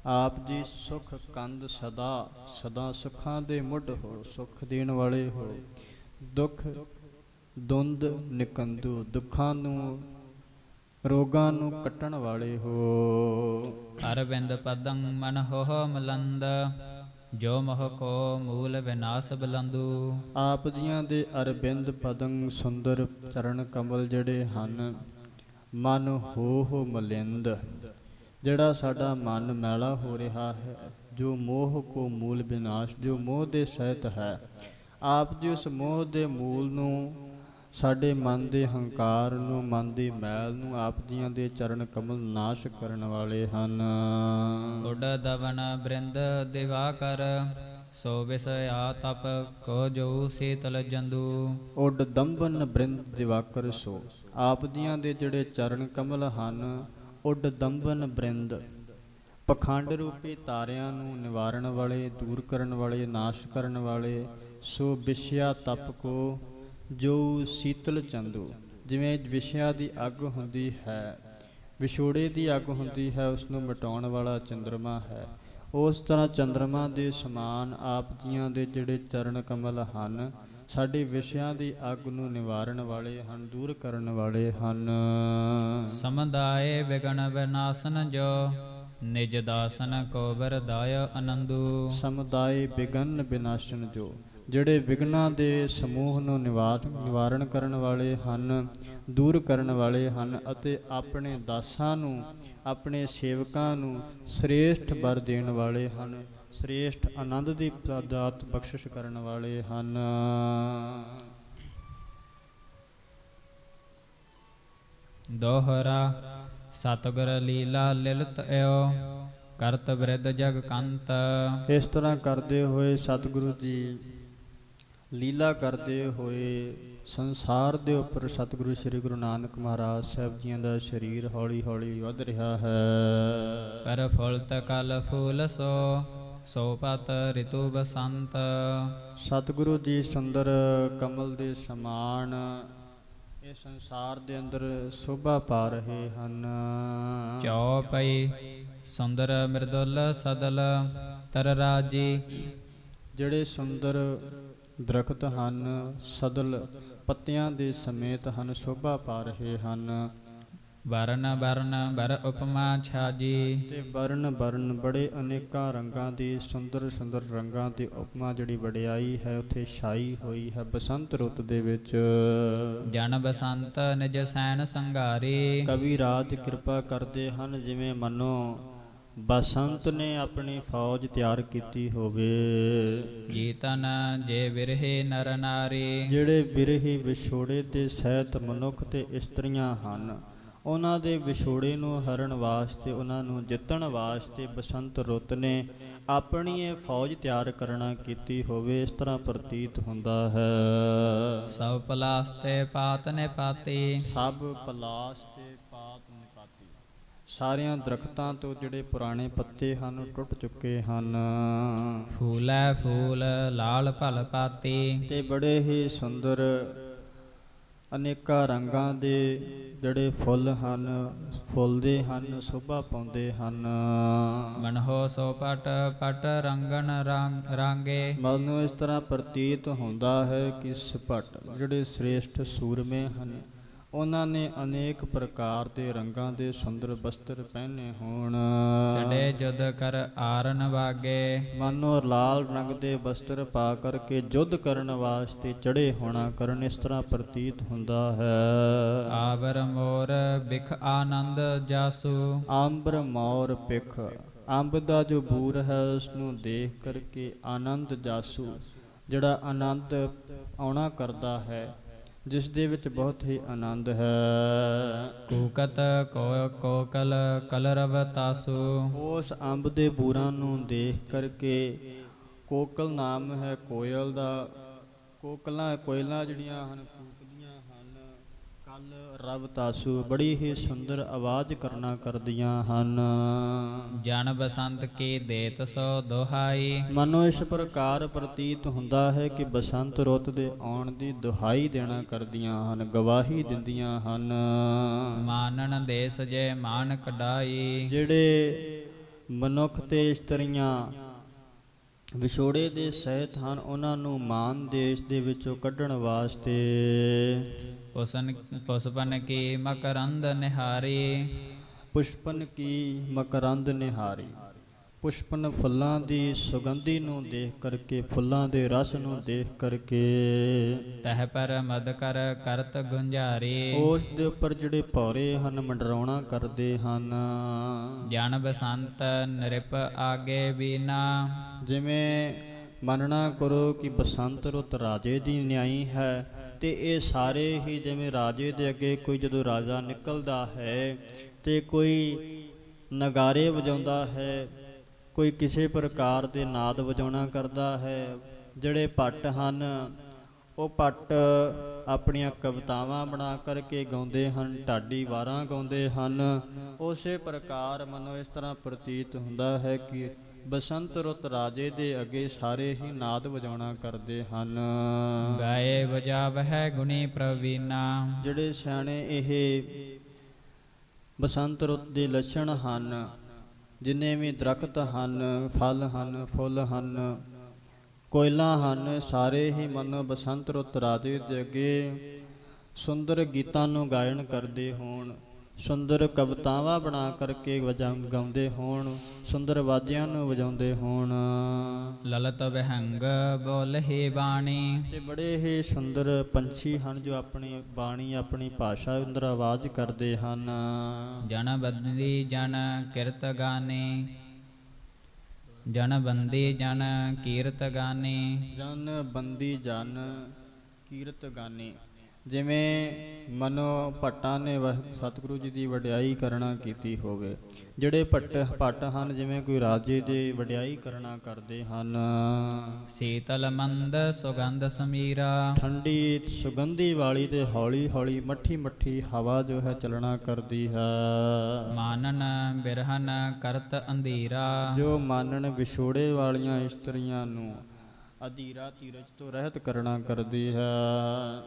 ਆਪ ਜੀ ਸੁਖ ਕੰਦ ਸਦਾ ਸਦਾ ਸੁੱਖਾਂ ਦੇ ਮੁੱਢ ਹੋ, ਸੁੱਖ ਦੇਣ ਵਾਲੇ ਹੋ। ਦੁੱਖ ਦੁੰਦ ਨਿਕੰਦੂ, ਦੁੱਖਾਂ ਨੂੰ, ਰੋਗਾਂ ਨੂੰ ਕੱਟਣ ਵਾਲੇ ਹੋ। ਅਰਵਿੰਦ ਪਦੰ ਮਨ ਹੋ ਮਲੰਦ। ਜੋ ਮੋਹ ਕੋ ਮੂਲ ਵਿਨਾਸ਼ ਬਲੰਦੂ। ਆਪ ਜੀਆਂ ਦੇ ਅਰਵਿੰਦ ਪਦੰ ਸੁੰਦਰ ਚਰਨ ਕਮਲ ਜਿਹੜੇ ਹਨ, ਮਨ ਹੋ ਮਲਿੰਦ, ਜਿਹੜਾ ਸਾਡਾ ਮਨ ਮੈਲਾ ਹੋ ਰਿਹਾ ਹੈ, ਜੋ ਮੋਹ ਕੋ ਮੂਲ ਵਿਨਾਸ਼, ਜੋ ਮੋਹ ਦੇ ਸਹਿਤ ਹੈ। ਆਪ ਜੀ ਉਸ ਮੋਹ ਦੇ ਮੂਲ ਨੂੰ ਸਾਡੇ ਮਨ ਦੇ ਹੰਕਾਰ ਨੂੰ, ਮਨ ਦੀ ਮੈਲ ਨੂੰ ਆਪ ਜੀਆਂ ਦੇ ਚਰਨ ਕਮਲ ਨਾਸ਼ ਕਰਨ ਵਾਲੇ ਹਨ। ਉੱਡ ਦਵਨ ਬ੍ਰਿੰਦ ਦਿਵਾਕਰ ਸੋ ਵਿਸਆ ਤਪ ਕੋ ਜੋ ਸੀਤਲ ਜੰਦੂ। ਉੱਡ ਦੰਬਨ ਬ੍ਰਿੰਦ ਦਿਵਾਕਰ ਸੋ, ਆਪ ਜੀਆਂ ਦੇ ਜਿਹੜੇ ਚਰਨ ਕਮਲ ਹਨ, ਉੱਡ ਦੰਬਨ ਬ੍ਰਿੰਦ, ਪਖੰਡ ਰੂਪੀ ਤਾਰਿਆਂ ਨੂੰ ਨਿਵਾਰਨ ਵਾਲੇ, ਦੂਰ ਕਰਨ ਵਾਲੇ, ਨਾਸ਼ ਕਰਨ ਵਾਲੇ। ਸੋ ਵਿਸ਼ਿਆ ਤਪ ਕੋ ਜੋ ਸੀਤਲ ਚੰਦੂ, ਜਿਵੇਂ ਵਿਸ਼ਿਆ ਦੀ ਅੱਗ ਹੁੰਦੀ ਹੈ, ਵਿਛੋੜੇ ਦੀ ਅੱਗ ਹੁੰਦੀ ਹੈ, ਉਸ ਨੂੰ ਮਿਟਾਉਣ ਵਾਲਾ ਚੰਦਰਮਾ ਹੈ। ਉਸ ਤਰ੍ਹਾਂ ਚੰਦਰਮਾ ਦੇ ਸਮਾਨ ਆਪ ਜੀਆਂ ਦੇ ਜਿਹੜੇ ਚਰਨ ਕਮਲ ਹਨ, ਸਾਡੇ ਵਿਸ਼ਿਆਂ ਦੀ ਅੱਗ ਨੂੰ ਨਿਵਾਰਨ ਵਾਲੇ ਹਨ, ਦੂਰ ਕਰਨ ਵਾਲੇ ਹਨ। ਸਮੁਦਾਇ ਵਿਗਣ ਵਿਨਾਸ਼ਨ ਜੋ ਨਿਜ ਦਾਸਨ ਕੋ ਵਰਦਾਇ ਆਨੰਦੂ। ਸਮੁਦਾਇ ਵਿਗਨ ਵਿਨਾਸ਼ਨ ਜੋ, ਜਿਹੜੇ ਵਿਗਨਾਂ ਦੇ ਸਮੂਹ ਨੂੰ ਨਿਵਾਰਨ ਕਰਨ ਵਾਲੇ ਹਨ, ਦੂਰ ਕਰਨ ਵਾਲੇ ਹਨ, ਅਤੇ ਆਪਣੇ ਦਾਸਾਂ ਨੂੰ, ਆਪਣੇ ਸੇਵਕਾਂ ਨੂੰ ਸ੍ਰੇਸ਼ਟ ਵਰ ਦੇਣ ਵਾਲੇ ਹਨ, ਸ੍ਰੇਸ਼ਟ ਆਨੰਦ ਦੀ ਦਾਤ ਬਖਸ਼ਿਸ਼ ਕਰਨ ਵਾਲੇ ਹਨ। ਦੋਹਰਾ ਸਤਿਗੁਰ ਲੀਲਾ ਲਿਲਤ ਏਓ ਕਰਤ ਬ੍ਰਿਧ ਜਗ ਕੰਤ। ਇਸ ਤਰ੍ਹਾਂ ਕਰਦੇ ਹੋਏ ਸਤਿਗੁਰੂ ਜੀ ਲੀਲਾ ਕਰਦੇ ਹੋਏ ਸੰਸਾਰ ਦੇ ਉੱਪਰ ਸਤਿਗੁਰੂ ਸ੍ਰੀ ਗੁਰੂ ਨਾਨਕ ਮਹਾਰਾਜ ਸਾਹਿਬ ਜੀਆਂ ਦਾ ਸਰੀਰ ਹੌਲੀ ਹੌਲੀ ਵੱਧ ਰਿਹਾ ਹੈ। ਪਰ ਫੁਲਤ ਕਲ ਫੂਲ ਸੋ ਸੋ ਪਤ ਰਿਤੂ ਬਸੰਤ। ਸਤਿਗੁਰੂ ਜੀ ਸੁੰਦਰ ਕਮਲ ਦੇ ਸਮਾਨ ਇਹ ਸੰਸਾਰ ਦੇ ਅੰਦਰ ਸ਼ੋਭਾ ਪਾ ਰਹੇ ਹਨ। ਚੌਪਈ ਸੁੰਦਰ ਮਿਰਦੁਲ ਸਦਲ ਤਰ ਰਾਜੀ। ਜਿਹੜੇ ਸੁੰਦਰ ਦਰਖਤ ਹਨ, ਸਦਲ ਪੱਤਿਆਂ ਦੇ ਸਮੇਤ ਹਨ, ਸ਼ੋਭਾ ਪਾ ਰਹੇ ਹਨ। ਵਰਨ ਵਰਨ ਬਰ ਉਪਮਾ ਛਾਜੀ। ਤੇ ਵਰਨ ਵਰਨ ਬੜੇ ਅਨੇਕਾਂ ਰੰਗਾਂ ਦੀ, ਸੁੰਦਰ ਸੁੰਦਰ ਰੰਗਾਂ ਦੀ ਉਪਮਾ ਜਿਹੜੀ ਵਡਿਆਈ ਹੈ ਉੱਥੇ ਛਾਈ ਹੋਈ ਹੈ ਬਸੰਤ ਰੁੱਤ ਦੇ ਵਿੱਚ। ਜਨ ਬਸੰਤ ਨਿਜ ਸੈਨ ਸੰਘਾਰੀ। ਕਵੀ ਰਾਜ ਕਿਰਪਾ ਕਰਦੇ ਹਨ ਜਿਵੇਂ ਮੰਨੋ ਬਸੰਤ ਨੇ ਆਪਣੀ ਫੌਜ ਤਿਆਰ ਕੀਤੀ ਹੋਵੇ। ਜੀਤਨ ਜੇ ਬਿਰਹੇ ਨਰ ਨਾਰੀ। ਜਿਹੜੇ ਬਿਰਹੀ ਵਿਛੋੜੇ ਤੇ ਸਹਿਤ ਮਨੁੱਖ ਤੇ ਇਸਤਰੀਆਂ ਹਨ, ਉਹਨਾਂ ਦੇ ਵਿਛੋੜੇ ਨੂੰ ਹਰਨ ਵਾਸਤੇ, ਉਹਨਾਂ ਨੂੰ ਜਿੱਤਣ ਵਾਸਤੇ ਬਸੰਤ ਰੁੱਤ ਨੇ ਆਪਣੀ ਇਹ ਫੌਜ ਤਿਆਰ ਕਰਨਾ ਕੀਤੀ ਹੋਵੇ, ਇਸ ਤਰ੍ਹਾਂ ਪ੍ਰਤੀਤ ਹੁੰਦਾ ਹੈ। ਸਭ ਪਲਾਸ ਤੇ ਪਾਤ ਨੇ ਪਾਤੀ। ਸਭ ਪਲਾਸ ਤੇ ਪਾਤ ਨਿਪਾਤੀ। ਸਾਰਿਆਂ ਦਰਖਤਾਂ ਤੋਂ ਜਿਹੜੇ ਪੁਰਾਣੇ ਪੱਤੇ ਹਨ ਟੁੱਟ ਚੁੱਕੇ ਹਨ। ਫੂਲੈ ਫੂਲ ਲਾਲ ਭਲ ਪਾਤੀ। ਤੇ ਬੜੇ ਹੀ ਸੁੰਦਰ ਅਨੇਕਾਂ ਰੰਗਾਂ ਦੇ ਜਿਹੜੇ ਫੁੱਲ ਹਨ, ਫੁੱਲਦੇ ਹਨ, ਸ਼ੋਭਾ ਪਾਉਂਦੇ ਹਨ। ਮਨਹੁ ਸੋ ਪਟ ਪਟ ਰੰਗਨ ਰਾਂਗੇ। ਮਨ ਨੂੰ ਇਸ ਤਰ੍ਹਾਂ ਪ੍ਰਤੀਤ ਹੁੰਦਾ ਹੈ ਕਿ ਸਪਟ ਜਿਹੜੇ ਸ੍ਰੇਸ਼ਟ ਸੂਰਮੇ ਹਨ, ਉਹਨਾਂ ਨੇ ਅਨੇਕ ਪ੍ਰਕਾਰ ਦੇ ਰੰਗਾਂ ਦੇ ਸੁੰਦਰ ਬਸਤਰ ਪਹਿਨੇ ਹੋਣ। ਚੜੇ ਜੁਦ ਕਰ ਆਰਨ ਵਾਗੇ। ਮਾਨੋ ਲਾਲ ਰੰਗ ਦੇ ਬਸਤਰ ਪਾ ਕਰਕੇ ਯੁੱਧ ਕਰਨ ਵਾਸਤੇ ਚੜੇ ਹੋਣਾ ਕਰਨ, ਇਸ ਤਰ੍ਹਾਂ ਪ੍ਰਤੀਤ ਹੁੰਦਾ ਹੈ। ਆਵਰ ਮੋਰ ਬਿਖ ਆਨੰਦ ਜਾਸੂ। ਆਂਬਰ ਮੋਰ ਪਿਖ, ਅੰਬ ਦਾ ਜੋ ਬੂਰ ਹੈ ਉਸ ਨੂੰ ਦੇਖ ਕਰਕੇ ਆਨੰਦ ਜਾਸੂ, ਜਿਹੜਾ ਆਨੰਦ ਆਉਣਾ ਕਰਦਾ ਹੈ, ਜਿਸ ਦੇ ਵਿੱਚ ਬਹੁਤ ਹੀ ਆਨੰਦ ਹੈ। ਕੂਕਤ ਕੋਕਲ ਕਲਰਵ ਤਾਸੂ। ਉਸ ਅੰਬ ਦੇ ਬੂਰਾਂ ਨੂੰ ਦੇਖ ਕਰਕੇ, ਕੋਕਲ ਨਾਮ ਹੈ ਕੋਇਲ ਦਾ, ਕੋਇਲਾਂ ਜਿਹੜੀਆਂ ਹਨ ਕੂਕਦੀਆਂ ਹਨ। ਕਲ ਰਵ ਤਾਸੂ, ਬੜੀ ਹੀ ਸੁੰਦਰ ਆਵਾਜ਼ ਕਰਦੀਆਂ ਹਨ। ਜਨ ਬਸੰਤ ਕੀ ਦੇਤ ਸੋ ਦੁਹਾਈ। ਮਨੋ ਇਸ ਪ੍ਰਕਾਰ ਪ੍ਰਤੀਤ ਹੁੰਦਾ ਹੈ ਕਿ ਬਸੰਤ ਰੁੱਤ ਦੇ ਆਉਣ ਦੀ ਦੁਹਾਈ ਦੇਣਾ ਕਰਦੀਆਂ ਹਨ, ਗਵਾਹੀ ਦਿੰਦੀਆਂ ਹਨ। ਮਾਨਨ ਦੇਸ ਜੇ ਮਾਨ ਕਢਾਈ। ਜਿਹੜੇ ਮਨੁੱਖ ਤੇ ਇਸਤਰੀਆਂ ਵਿਛੋੜੇ ਦੇ ਸਹਿਤ ਹਨ, ਉਹਨਾਂ ਨੂੰ ਮਾਨ ਦੇਸ਼ ਦੇ ਵਿੱਚੋਂ ਕੱਢਣ ਵਾਸਤੇ ਪੁਸਪਨ ਕੀ ਮਕਰੰਦ ਨਿਹਾਰੀ। ਪੁਸ਼ਪਨ ਕੀ ਮਕਰੰਦ ਨਿਹਾਰੀ। ਪੁਸ਼ਪਨ ਫੁੱਲਾਂ ਦੀ ਸੁਗੰਧੀ ਨੂੰ ਦੇਖ ਕਰਕੇ, ਫੁੱਲਾਂ ਦੇ ਰਸ ਨੂੰ ਦੇਖ ਕਰਕੇ। ਤਹ ਪਰ ਮਦ ਕਰ ਕਰਤ ਗੁੰਝਾਰੀ। ਉਸ ਦੇ ਉੱਪਰ ਜਿਹੜੇ ਭੌਰੇ ਹਨ ਮੰਡਰਾਉਣਾ ਕਰਦੇ ਹਨ। ਜਨ ਬਸੰਤ ਨ੍ਰਿਪ ਆਗੇ ਬੀਨਾ। ਜਿਵੇਂ ਮੰਨਣਾ ਕਰੋ ਕਿ ਬਸੰਤ ਰੁੱਤ ਰਾਜੇ ਦੀ ਨਿਆਈ ਹੈ ਤੇ ਇਹ ਸਾਰੇ ਹੀ ਜਿਵੇਂ ਰਾਜੇ ਦੇ ਅੱਗੇ ਕੋਈ ਜਦੋਂ ਰਾਜਾ ਨਿਕਲਦਾ ਹੈ ਤੇ ਕੋਈ ਨਗਾਰੇ ਵਜਾਉਂਦਾ ਹੈ, ਕੋਈ ਕਿਸੇ ਪ੍ਰਕਾਰ ਦੇ ਨਾਦ ਵਜਾਉਣਾ ਕਰਦਾ ਹੈ। ਜਿਹੜੇ ਭੱਟ ਹਨ ਉਹ ਭੱਟ ਆਪਣੀਆਂ ਕਵਿਤਾਵਾਂ ਬਣਾ ਕਰਕੇ ਗਾਉਂਦੇ ਹਨ, ਢਾਡੀ ਵਾਰਾਂ ਗਾਉਂਦੇ ਹਨ। ਉਸੇ ਪ੍ਰਕਾਰ ਮਨੋ ਇਸ ਤਰ੍ਹਾਂ ਪ੍ਰਤੀਤ ਹੁੰਦਾ ਹੈ ਕਿ ਬਸੰਤ ਰੁੱਤ ਰਾਜੇ ਦੇ ਅੱਗੇ ਸਾਰੇ ਹੀ ਨਾਦ ਵਜਾਉਣਾ ਕਰਦੇ ਹਨ। ਗਾਏ ਵਜਾਵਹਿ ਗੁਣੀ ਪ੍ਰਵੀਨਾ। ਜਿਹੜੇ ਸਿਆਣੇ ਇਹ ਬਸੰਤ ਰੁੱਤ ਦੇ ਲੱਛਣ ਹਨ, ਜਿੰਨੇ ਵੀ ਦਰਖਤ ਹਨ, ਫਲ ਹਨ, ਫੁੱਲ ਹਨ, ਕੋਇਲਾਂ ਹਨ, ਸਾਰੇ ਹੀ ਮਨ ਬਸੰਤ ਰੁੱਤ ਰਾਜੇ ਦੇ ਅੱਗੇ ਸੁੰਦਰ ਗੀਤਾਂ ਨੂੰ ਗਾਇਨ ਕਰਦੇ ਹੋਣ, ਸੁੰਦਰ ਕਵਿਤਾਵਾਂ ਬਣਾ ਕਰਕੇ ਗਾਉਂਦੇ ਹੋਣ, ਸੁੰਦਰ ਵਾਜਿਆਂ ਨੂੰ ਵਜਾਉਂਦੇ ਹੋਣ। ਲਲਤ ਵਿਹੰਗ ਬੋਲਹਿ ਬਾਣੀ। ਤੇ ਬੜੇ ਹੀ ਸੁੰਦਰ ਪੰਛੀ ਹਨ ਜੋ ਆਪਣੀ ਬਾਣੀ, ਆਪਣੀ ਭਾਸ਼ਾ ਅੰਦਰ ਆਵਾਜ਼ ਕਰਦੇ ਹਨ। ਜਨ ਬੰਦੀ ਜਨ ਕਿਰਤ ਗਾਨੇ। ਜਨ ਬੰਦੀ ਜਨ ਕੀਰਤ ਗਾਨੇ। ਜਨ ਬੰਦੀ ਜਨ ਕੀਰਤ ਗਾਨੇ। ਜਿਵੇਂ ਮਨੋ ਭੱਟਾਂ ਨੇ ਸਤਿਗੁਰੂ ਜੀ ਦੀ ਵਡਿਆਈ ਕਰਨਾ ਕੀਤੀ ਹੋਵੇ। ਜਿਹੜੇ ਭੱਟ ਹਨ ਜਿਵੇਂ ਕੋਈ ਰਾਜੇ ਦੀ ਵਡਿਆਈ ਕਰਨਾ ਕਰਦੇ ਹਨ। ਸੀਤਲ ਮੰਦ ਸੁਗੰਧ ਸਮੀਰਾ। ਠੰਡੀ ਸੁਗੰਧੀ ਵਾਲੀ ਤੇ ਹੌਲੀ ਹੌਲੀ ਮੱਠੀ ਮੱਠੀ ਹਵਾ ਜੋ ਹੈ ਚੱਲਣਾ ਕਰਦੀ ਹੈ। ਮਾਨਨ ਬਿਰਹਨ ਕਰਤ ਅੰਧੀਰਾ। ਜੋ ਮਾਨਣ ਵਿਛੋੜੇ ਵਾਲੀਆਂ ਇਸਤਰੀਆਂ ਨੂੰ ਅਧੀਰਾ ਧੀਰਜ ਤੋਂ ਰਹਿਤ ਕਰਨਾ ਕਰਦੀ ਹੈ।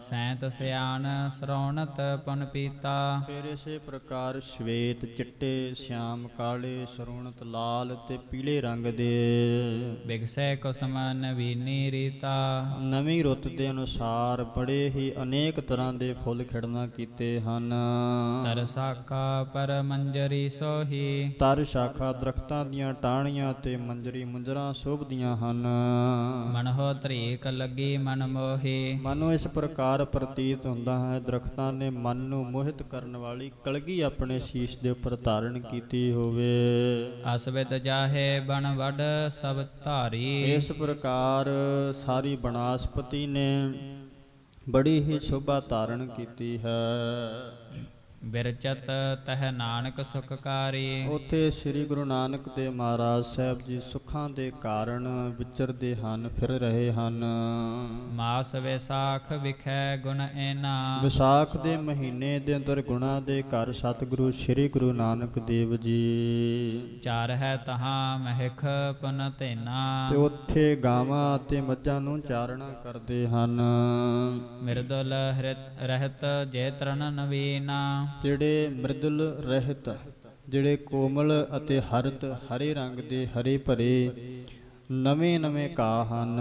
ਸੈਂਤ ਸਿਆਣ ਸਰੋਣਤ ਪੁਨ ਪੀਤਾ। ਫਿਰ ਇਸੇ ਪ੍ਰਕਾਰ ਸ਼ਵੇਤ, ਚਿੱਟੇ, ਸਿਆਮ, ਕਾਲੇ, ਸਰੋਣਤ, ਲਾਲ ਤੇ ਪੀਲੇ ਰੰਗ ਦੇ ਬਿਗਸੈ ਕੁਸਮ ਨਵੀਨੀ ਰੀਤਾ। ਨਵੀਂ ਰੁੱਤ ਦੇ ਅਨੁਸਾਰ ਬੜੇ ਹੀ ਅਨੇਕ ਤਰ੍ਹਾਂ ਦੇ ਫੁੱਲ ਖਿੜਨਾ ਕੀਤੇ ਹਨ। ਤਰ ਸਾਖਾ ਪਰ ਮੰਜਰੀ ਸੋਹੀ। ਤਰ ਸ਼ਾਖਾ ਦਰਖਤਾਂ ਦੀਆਂ ਟਾਹਣੀਆਂ ਤੇ ਮੰਜਰੀ ਮੁੰਜਰਾਂ ਸ਼ੋਭਦੀਆਂ ਹਨ। ਮਨਹੁ ਧਰੀਕ ਲੱਗੀ ਮਨ ਮੋਹੀ। ਮਨੋਂ ਇਸ ਪ੍ਰਕਾਰ ਪ੍ਰਤੀਤ ਹੁੰਦਾ ਹੈ ਦਰਖਤਾਂ ਨੇ ਮਨ ਨੂੰ ਮੋਹਿਤ ਕਰਨ ਵਾਲੀ ਕਲਗੀ ਆਪਣੇ ਸ਼ੀਸ਼ ਦੇ ਉੱਪਰ ਧਾਰਨ ਕੀਤੀ ਹੋਵੇ। ਅਸਵਿਤ ਜਾਹੇ ਬਣ ਵੱਡ ਸਭ ਧਾਰੀ। ਇਸ ਪ੍ਰਕਾਰ ਸਾਰੀ ਬਨਾਸਪਤੀ ਨੇ ਬੜੀ ਹੀ ਸ਼ੋਭਾ ਧਾਰਨ ਕੀਤੀ ਹੈ। ਬਿਰਚਤ ਤਹ ਨਾਨਕ ਸੁਖਕਾਰੀ। ਉੱਥੇ ਸ੍ਰੀ ਗੁਰੂ ਨਾਨਕ ਦੇਵ ਮਹਾਰਾਜ ਸਾਹਿਬ ਜੀ ਸੁੱਖਾਂ ਦੇ ਕਾਰਨ ਵਿਚਰਦੇ ਹਨ, ਫਿਰ ਰਹੇ ਹਨ। ਮਾਸ ਵਿਸਾਖ ਵਿਖੈ ਗੁਣ ਏਨਾ। ਵਿਸਾਖ ਦੇ ਮਹੀਨੇ ਦੇ ਅੰਦਰ ਗੁਣਾਂ ਦੇ ਘਰ ਸਤਿਗੁਰੂ ਸ੍ਰੀ ਗੁਰੂ ਨਾਨਕ ਦੇਵ ਜੀ ਚਾਰ ਹੈ ਤਹਾਂ ਮਹਿਖ ਪੁਨ ਤੇਨਾ। ਤੇ ਉੱਥੇ ਗਾਵਾਂ ਅਤੇ ਮੱਝਾਂ ਨੂੰ ਚਾਰਣਾ ਕਰਦੇ ਹਨ। ਮਿਰਦੁਲ ਰਹਿਤ ਜੇ ਤਰਨ ਨਵੀਨਾ। ਜਿਹੜੇ ਮ੍ਰਿਦੁਲ ਰਹਿਤ, ਜਿਹੜੇ ਕੋਮਲ ਅਤੇ ਹਰਤ, ਹਰੇ ਰੰਗ ਦੇ ਹਰੇ ਭਰੇ ਨਵੇਂ ਨਵੇਂ ਘਾਹ ਹਨ।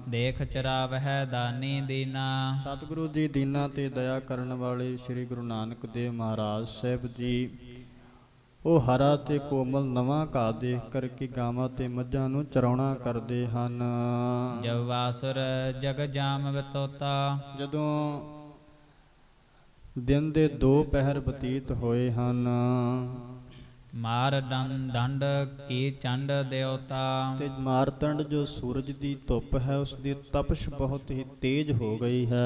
ਦੇਖ ਚਰਾਵਹਿ ਦਾਨੀ ਦੀਨਾ। ਸਤਿਗੁਰੂ ਜੀ ਦੀਨਾਂ ਤੇ ਦਇਆ ਕਰਨ ਵਾਲੇ ਸ੍ਰੀ ਗੁਰੂ ਨਾਨਕ ਦੇਵ ਮਹਾਰਾਜ ਸਾਹਿਬ ਜੀ ਉਹ ਹਰਾ ਤੇ ਕੋਮਲ ਨਵਾਂ ਘਾਹ ਦੇਖ ਕਰਕੇ ਗਾਵਾਂ ਤੇ ਮੱਝਾਂ ਨੂੰ ਚਰਾਉਣਾ ਕਰਦੇ ਹਨ। ਜਵਾਸੁਰ ਜਗ ਜਾਮ ਬਤੋਤਾ। ਜਦੋਂ ਦਿਨ ਦੇ 2 ਪਹਿਰ ਬਤੀਤ ਹੋਏ ਹਨ। ਮਾਰ ਦੰਡ ਕੀ ਚੰਡ ਦੇਵਤਾ। ਤੇ ਮਾਰਤੰਡ ਜੋ ਸੂਰਜ ਦੀ ਧੁੱਪ ਹੈ ਉਸ ਦੀ ਤਪਸ਼ ਬਹੁਤ ਹੀ ਤੇਜ਼ ਹੋ ਗਈ ਹੈ।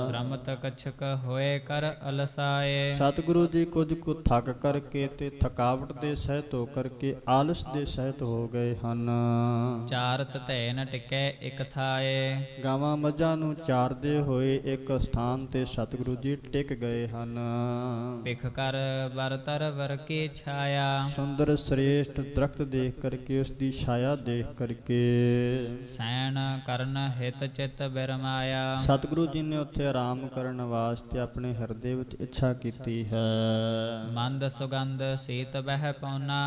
ਸ਼ਰਮਤ ਕਛਕ ਹੋਏ ਕਰ ਅਲਸਾਏ। ਸਤਿਗੁਰੂ ਜੀ ਕੁਝ ਕੁ ਥੱਕ ਕਰਕੇ ਤੇ ਥਕਾਵਟ ਦੇ ਸਹਿਤ ਹੋ ਕਰਕੇ ਆਲਸ ਦੇ ਸਹਿਤ ਹੋ ਗਏ ਹਨ। ਚਾਰਤ ਧੈਨ ਟਿਕੈ ਇਕ ਥਾਏ। ਗਾਵਾਂ ਮੱਝਾਂ ਨੂੰ ਚਾਰਦੇ ਹੋਏ ਇੱਕ ਸਥਾਨ ਤੇ ਸਤਿਗੁਰੂ ਜੀ ਟਿਕ ਗਏ ਹਨ। ਭਿਖ ਕਰ ਵਰਤਰ ਵਰ ਕੀ ਛਾਇਆ। ਸੁੰਦਰ ਸ੍ਰੇਸ਼ਟ ਦਰਖਤ ਦੇਖ ਕਰਕੇ ਉਸ ਦੀ ਛਾਇਆ ਦੇਖ ਕਰਕੇ ਸੈਨ ਕਰਨ ਹਿਤ ਚਿਤ ਬਿਰਮਾਇਆ। ਸਤਿਗੁਰੂ ਜੀ ਨੇ ਉੱਥੇ ਆਰਾਮ ਕਰਨ ਵਾਸਤੇ ਆਪਣੇ ਹਿਰਦੇ ਵਿੱਚ ਇੱਛਾ ਕੀਤੀ ਹੈ। ਮੰਦ ਸੁਗੰਧ ਸੀਤ ਬਹਿ ਪਉਨਾ।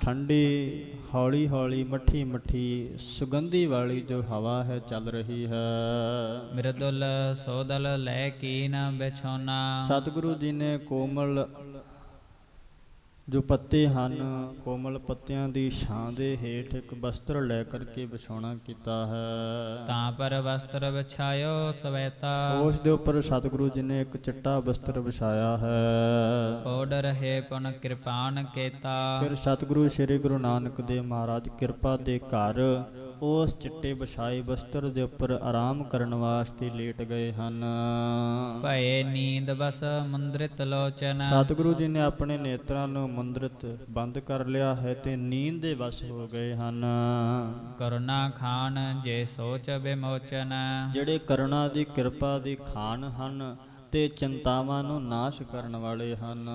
ਠੰਡੀ ਹੌਲੀ ਹੌਲੀ ਮੱਠੀ ਮੱਠੀ ਸੁਗੰਧੀ ਵਾਲੀ ਜੋ ਹਵਾ ਹੈ ਚੱਲ ਰਹੀ ਹੈ। ਮਿਰਦੁਲ ਸੋਦਲ ਲੈ ਕੀਨ ਬਿਛੋਨਾ। ਸਤਿਗੁਰੂ ਜੀ ਨੇ ਕੋਮਲ ਜੋ ਪੱਤੇ ਹਨ, ਕੋਮਲ ਪੱਤਿਆਂ ਦੀ ਛਾਂ ਦੇ ਹੇਠ ਇੱਕ ਬਸਤਰ ਲੈ ਕਰਕੇ ਵਿਛਾਉਣਾ ਕੀਤਾ ਹੈ। ਤਾਂ ਪਰ ਵਸਤਰ ਵਿਛਾਇਓ ਸਵੈਤਾ। ਉਸ ਦੇ ਉੱਪਰ ਸਤਿਗੁਰੂ ਜੀ ਨੇ ਇੱਕ ਚਿੱਟਾ ਬਸਤਰ ਵਿਛਾਇਆ ਹੈ। ਓਡ ਰਹੇ ਪੁਨ ਕਿਰਪਾਨ ਕੇਤਾ। ਫਿਰ ਸਤਿਗੁਰੂ ਸ੍ਰੀ ਗੁਰੂ ਨਾਨਕ ਦੇਵ ਮਹਾਰਾਜ ਕਿਰਪਾ ਦੇ ਘਰ ਉਸ ਚਿੱਟੇ ਵਿਛਾਏ ਬਸਤਰ ਦੇ ਉੱਪਰ ਆਰਾਮ ਕਰਨ ਵਾਸਤੇ ਲੇਟ ਗਏ ਹਨ। ਭਏ ਨੀਂਦ ਬਸ ਮੁੰਦਰਿਤ ਲੋਚਨ। ਸਤਿਗੁਰੂ ਜੀ ਨੇ ਆਪਣੇ ਨੇਤਰਾਂ ਨੂੰ ਮੁੰਦਰਿਤ ਬੰਦ ਕਰ ਲਿਆ ਹੈ ਤੇ ਨੀਂਦ ਦੇ ਵਸ ਹੋ ਗਏ ਹਨ। ਕਰੁਣਾ ਖਾਨ ਜੇ ਸੋਚ ਵਿਮੋਚਨ। ਜਿਹੜੇ ਕਰੁਣਾ ਦੀ ਕਿਰਪਾ ਦੀ ਖਾਨ ਹਨ ਤੇ ਚਿੰਤਾਵਾਂ ਨੂੰ ਨਾਸ਼ ਕਰਨ ਵਾਲੇ ਹਨ।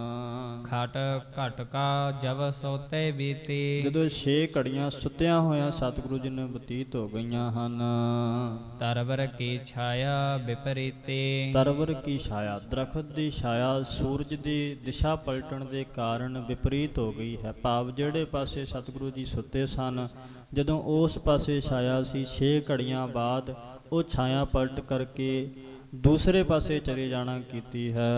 ਖਟ ਘਟ ਕਾ ਜਬ ਸੋਤੇ ਬੀਤੀ। ਜਦੋਂ 6 ਘੜੀਆਂ ਸੁੱਤਿਆਂ ਹੋਇਆਂ ਸਤਿਗੁਰੂ ਜੀ ਨੂੰ ਬਤੀਤ ਹੋ ਗਈਆਂ ਹਨ। ਤਰਵਰ ਕੀ ਛਾਇਆ ਵਿਪਰੀਤੀ। ਤਰਵਰ ਕੀ ਛਾਇਆ, ਦਰਖਤ ਦੀ ਛਾਇਆ ਸੂਰਜ ਦੀ ਦਿਸ਼ਾ ਪਲਟਣ ਦੇ ਕਾਰਨ ਵਿਪਰੀਤ ਹੋ ਗਈ ਹੈ। ਭਾਵ ਜਿਹੜੇ ਪਾਸੇ ਸਤਿਗੁਰੂ ਜੀ ਸੁੱਤੇ ਸਨ, ਜਦੋਂ ਉਸ ਪਾਸੇ ਛਾਇਆ ਸੀ, 6 ਘੜੀਆਂ ਬਾਅਦ ਉਹ ਛਾਇਆ ਪਲਟ ਕਰਕੇ ਦੂਸਰੇ ਪਾਸੇ ਚਲੇ ਜਾਣਾ ਕੀਤੀ ਹੈ।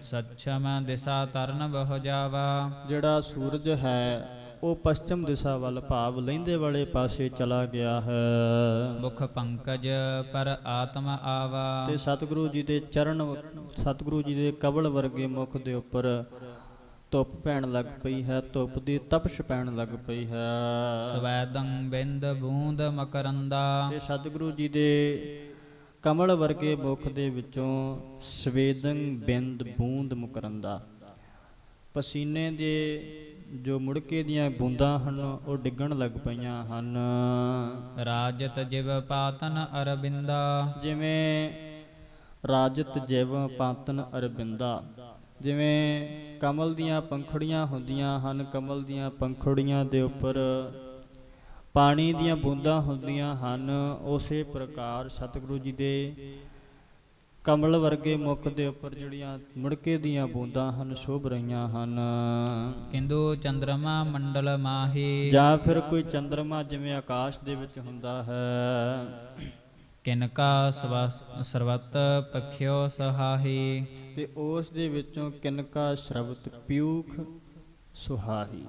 ਸੱਚਮ ਦਿਸ਼ਾ ਤਰਨ ਬਹੁ ਜਾਵਾ। ਜਿਹੜਾ ਸੂਰਜ ਹੈ ਉਹ ਪੱਛਮ ਦਿਸ਼ਾ ਵੱਲ ਭਾਵ ਲਹਿੰਦੇ ਵਾਲੇ ਪਾਸੇ ਚਲਾ ਗਿਆ ਹੈ। ਮੁਖ ਪੰਕਜ ਪਰ ਆਤਮ ਆਵਾ। ਤੇ ਸਤਿਗੁਰੂ ਜੀ ਦੇ ਚਰਨ, ਸਤਿਗੁਰੂ ਜੀ ਦੇ ਕਬਲ ਵਰਗੇ ਮੁਖ ਦੇ ਉੱਪਰ ਧੁੱਪ ਪੈਣ ਲੱਗ ਪਈ ਹੈ, ਧੁੱਪ ਦੀ ਤਪਸ਼ ਪੈਣ ਲੱਗ ਪਈ ਹੈ। ਸਵੈਦੰ ਬਿੰਦ ਬੂੰਦ ਮਕਰੰਦਾ। ਤੇ ਸਤਿਗੁਰੂ ਜੀ ਦੇ ਕਮਲ ਵਰਗੇ ਮੁਖ ਦੇ ਵਿੱਚੋਂ ਸਵੇਦੰ ਬਿੰਦ ਬੂੰਦ ਮੁਕਰੰਦਾ, ਪਸੀਨੇ ਦੇ ਜੋ ਮੁੜਕੇ ਦੀਆਂ ਬੂੰਦਾਂ ਹਨ ਉਹ ਡਿੱਗਣ ਲੱਗ ਪਈਆਂ ਹਨ। ਰਾਜਤ ਜਿਵ ਪਾਤਨ ਅਰਬਿੰਦਾ। ਜਿਵੇਂ ਰਾਜਤ ਜਿਵ ਪਾਤਨ ਅਰਬਿੰਦਾ, ਜਿਵੇਂ ਕਮਲ ਦੀਆਂ ਪੰਖੜੀਆਂ ਹੁੰਦੀਆਂ ਹਨ, ਕਮਲ ਦੀਆਂ ਪੰਖੜੀਆਂ ਦੇ ਉੱਪਰ ਪਾਣੀ ਦੀਆਂ ਬੂੰਦਾਂ ਹੁੰਦੀਆਂ ਹਨ, ਉਸੇ ਪ੍ਰਕਾਰ ਸਤਿਗੁਰੂ ਜੀ ਦੇ ਕਮਲ ਵਰਗੇ ਮੁਖ ਦੇ ਉੱਪਰ ਜਿਹੜੀਆਂ ਮੁੜਕੇ ਦੀਆਂ ਬੂੰਦਾਂ ਹਨ ਸ਼ੋਭ ਰਹੀਆਂ ਹਨ। ਕਿੰਦੂ ਚੰਦਰਮਾ ਮੰਡਲ ਮਾਹੀ। ਜਾਂ ਫਿਰ ਕੋਈ ਚੰਦਰਮਾ ਜਿਵੇਂ ਆਕਾਸ਼ ਦੇ ਵਿੱਚ ਹੁੰਦਾ ਹੈ। ਕਿਨਕਾ ਸਰਵਤ ਪਖਿਓ ਸਹਾਹੀ। ਤੇ ਉਸ ਦੇ ਵਿੱਚੋਂ ਕਿਨਕਾ ਸਰਬਤ ਪਿਊਖ ਸੁਹਾਹੀ।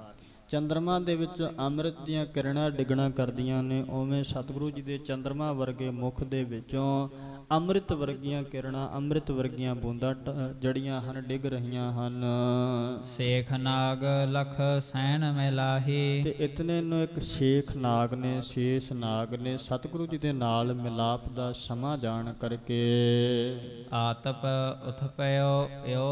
ਚੰਦਰਮਾ ਦੇ ਵਿੱਚ ਅੰਮ੍ਰਿਤ ਦੀਆਂ ਕਿਰਨਾਂ ਡਿੱਗਣਾ ਕਰਦੀਆਂ ਨੇ, ਉਵੇਂ ਸਤਿਗੁਰੂ ਜੀ ਦੇ ਚੰਦਰਮਾ ਵਰਗੇ ਮੁਖ ਦੇ ਵਿੱਚੋਂ ਅੰਮ੍ਰਿਤ ਵਰਗੀਆਂ ਕਿਰਨਾਂ, ਅੰਮ੍ਰਿਤ ਵਰਗੀਆਂ ਬੂੰਦਾਂ ਜੜੀਆਂ ਹਨ, ਡਿੱਗ ਰਹੀਆਂ ਹਨ। ਸੇਖ ਨਾਗ ਲਖ ਸੈਨ ਮਿਲਾਹੀ। ਤੇ ਇਤਨੇ ਨੂੰ ਇੱਕ ਸ਼ੇਖ ਨਾਗ ਨੇ, ਸ਼ੇਸ਼ ਨਾਗ ਨੇ ਸਤਿਗੁਰੂ ਜੀ ਦੇ ਨਾਲ ਮਿਲਾਪ ਦਾ ਸਮਾਂ ਜਾਣ ਕਰਕੇ ਆਤਪ ਉਥਪਿਓ ਯੋ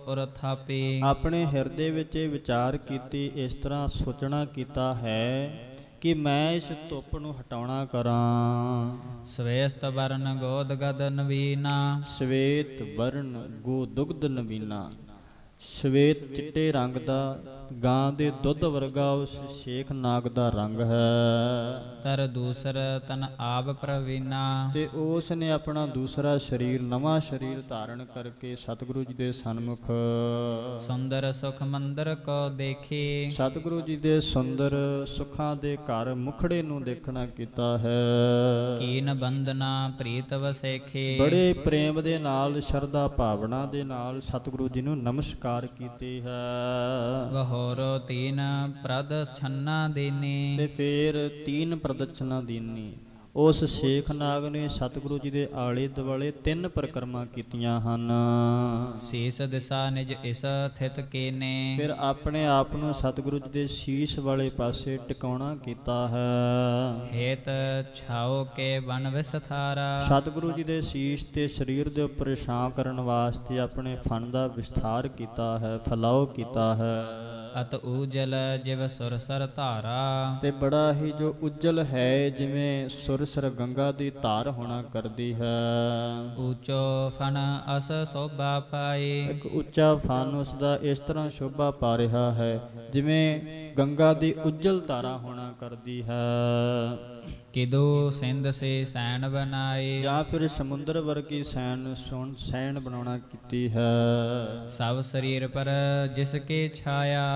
ਉਰਥਾਪੀ। ਆਪਣੇ ਹਿਰਦੇ ਵਿੱਚ ਇਹ ਵਿਚਾਰ ਕੀਤੀ, ਇਸ ਤਰ੍ਹਾਂ ਸੋਚਣਾ ਕੀਤਾ ਹੈ ਕਿ ਮੈਂ ਇਸ ਧੁੱਪ ਨੂੰ ਹਟਾਉਣਾ ਕਰਾਂ। ਸਵੇਸਤ ਵਰਨ ਗੋਦ ਗਦ ਨਵੀਨਾ। ਸਵੇਤ ਵਰਨ ਗੋ ਦੁਗਧ ਨਵੀਨਾ। ਸਵੇਤ ਚਿੱਟੇ ਰੰਗ ਦਾ, ਗਾਂ ਦੇ ਦੁੱਧ ਵਰਗਾ ਉਸ ਸ਼ੇਖ ਨਾਗ ਦਾ ਰੰਗ ਹੈ। ਤਰ ਦੂਸਰ ਤਨ ਆਪ ਪ੍ਰਵੀਨਾ। ਤੇ ਉਸ ਨੇ ਆਪਣਾ ਦੂਸਰਾ ਸਰੀਰ, ਨਵਾਂ ਸਰੀਰ ਧਾਰਨ ਕਰਕੇ ਸਤਿਗੁਰੂ ਜੀ ਦੇ ਸਨਮੁਖ ਸੁੰਦਰ ਸੁਖ ਮੰਦਰ ਕੋ ਦੇਖੀ। ਸਤਿਗੁਰੂ ਜੀ ਦੇ ਸੁੰਦਰ ਸੁੱਖਾਂ ਦੇ ਘਰ ਮੁਖੜੇ ਨੂੰ ਦੇਖਣਾ ਕੀਤਾ ਹੈ। ਕੀਨ ਬੰਦਨਾ ਪ੍ਰੀਤ ਵਸੇਖੀ। ਬੜੇ ਪ੍ਰੇਮ ਦੇ ਨਾਲ, ਸ਼ਰਧਾ ਭਾਵਨਾ ਦੇ ਨਾਲ ਸਤਿਗੁਰੂ ਜੀ ਨੂੰ ਨਮਸਕਾਰ ਕੀਤੀ ਹੈ। ਵਹੋਰੋ ਤੀਨ ਪ੍ਰਦਛਨਾ ਦੀਨੀ। ਤੇ ਫੇਰ 3 ਪ੍ਰਦਛਨਾ ਦੀਨੀ। ਉਸ ਸ਼ੇਖ ਨਾਗ ਨੇ ਸਤਿਗੁਰੂ ਜੀ ਦੇ ਆਲੇ ਦੁਆਲੇ 3 ਪਰਿਕਰਮਾ ਕੀਤੀਆਂ ਹਨ। ਸੀਸ ਦਿਸ਼ਾ ਨਿਜ ਇਸ ਥਿਤ ਕੀਨੇ। ਫਿਰ ਆਪਣੇ ਆਪ ਨੂੰ ਸਤਿਗੁਰੂ ਜੀ ਦੇ ਸ਼ੀਸ਼ ਵਾਲੇ ਪਾਸੇ ਟਿਕਾਉਣਾ ਕੀਤਾ ਹੈ। ਹੇਤ ਛਾਓ ਕੇ ਬਨ ਵਿਸਥਾਰਾ। ਸਤਿਗੁਰੂ ਜੀ ਦੇ ਸ਼ੀਸ਼ ਤੇ ਸਰੀਰ ਦੇ ਉੱਪਰ ਛਾਂ ਕਰਨ ਵਾਸਤੇ ਆਪਣੇ ਫਣ ਦਾ ਵਿਸਥਾਰ ਕੀਤਾ ਹੈ, ਫੈਲਾਓ ਕੀਤਾ ਹੈ। ਅਤ ਉਜਲ ਜਿਵ ਸੁਰਸਰ ਧਾਰਾ। ਤੇ ਬੜਾ ਹੀ ਜੋ ਉਜਲ ਹੈ, ਜਿਵੇਂ ਸੁਰਸਰ ਗੰਗਾ ਦੀ ਧਾਰ ਹੋਣਾ ਕਰਦੀ ਹੈ। ਉੱਚੋ ਫਨ ਅਸ ਸੋਭਾ ਪਾਈ। ਇੱਕ ਉੱਚਾ ਫਨ ਉਸ ਦਾ ਇਸ ਤਰ੍ਹਾਂ ਸ਼ੋਭਾ ਪਾ ਰਿਹਾ ਹੈ ਜਿਵੇਂ ਗੰਗਾ ਦੀ ਉਜਲ ਧਾਰਾ ਹੋਣਾ ਕਰਦੀ ਹੈ। ਕਿਦੂ ਸਿੰਧ ਸੇ ਸੈਨ ਬਣਾਈ। ਜਾਂ ਫਿਰ ਸਮੁੰਦਰ ਵਰਗੀ ਸੈਨ ਬਣਾਉਣਾ ਕੀਤੀ ਹੈ। ਸਭ ਸਰੀਰ ਪਰ ਜਿਸ ਕੀ ਛਾਇਆ।